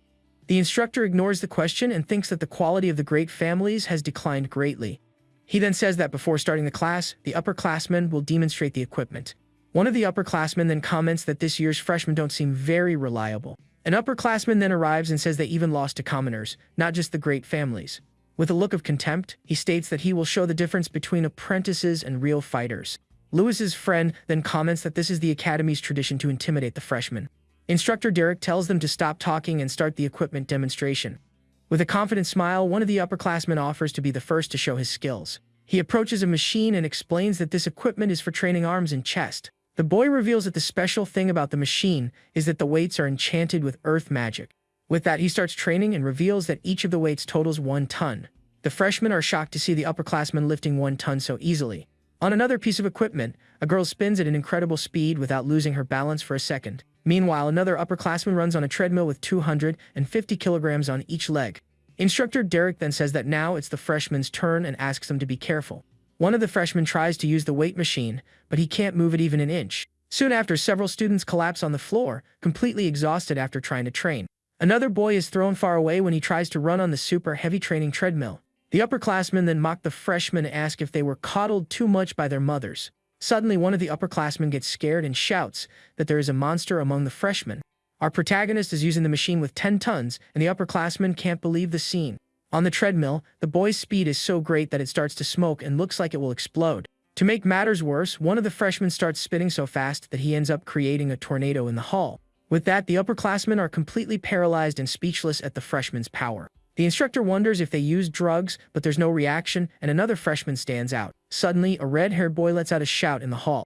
The instructor ignores the question and thinks that the quality of the great families has declined greatly. He then says that before starting the class, the upperclassmen will demonstrate the equipment. One of the upperclassmen then comments that this year's freshmen don't seem very reliable. An upperclassman then arrives and says they even lost to commoners, not just the great families. With a look of contempt, he states that he will show the difference between apprentices and real fighters. Lewis's friend then comments that this is the academy's tradition to intimidate the freshmen. Instructor Derek tells them to stop talking and start the equipment demonstration. With a confident smile, one of the upperclassmen offers to be the first to show his skills. He approaches a machine and explains that this equipment is for training arms and chest. The boy reveals that the special thing about the machine is that the weights are enchanted with earth magic. With that, he starts training and reveals that each of the weights totals 1 ton. The freshmen are shocked to see the upperclassmen lifting 1 ton so easily. On another piece of equipment, a girl spins at an incredible speed without losing her balance for a second. Meanwhile, another upperclassman runs on a treadmill with 250 kilograms on each leg. Instructor Derek then says that now it's the freshmen's turn and asks them to be careful. One of the freshmen tries to use the weight machine, but he can't move it even an inch. Soon after, several students collapse on the floor, completely exhausted after trying to train. Another boy is thrown far away when he tries to run on the super heavy training treadmill. The upperclassmen then mock the freshmen and ask if they were coddled too much by their mothers. Suddenly, one of the upperclassmen gets scared and shouts that there is a monster among the freshmen. Our protagonist is using the machine with 10 tons, and the upperclassmen can't believe the scene. On the treadmill, the boy's speed is so great that it starts to smoke and looks like it will explode. To make matters worse, one of the freshmen starts spinning so fast that he ends up creating a tornado in the hall. With that, the upperclassmen are completely paralyzed and speechless at the freshman's power. The instructor wonders if they used drugs, but there's no reaction, and another freshman stands out. Suddenly, a red-haired boy lets out a shout in the hall.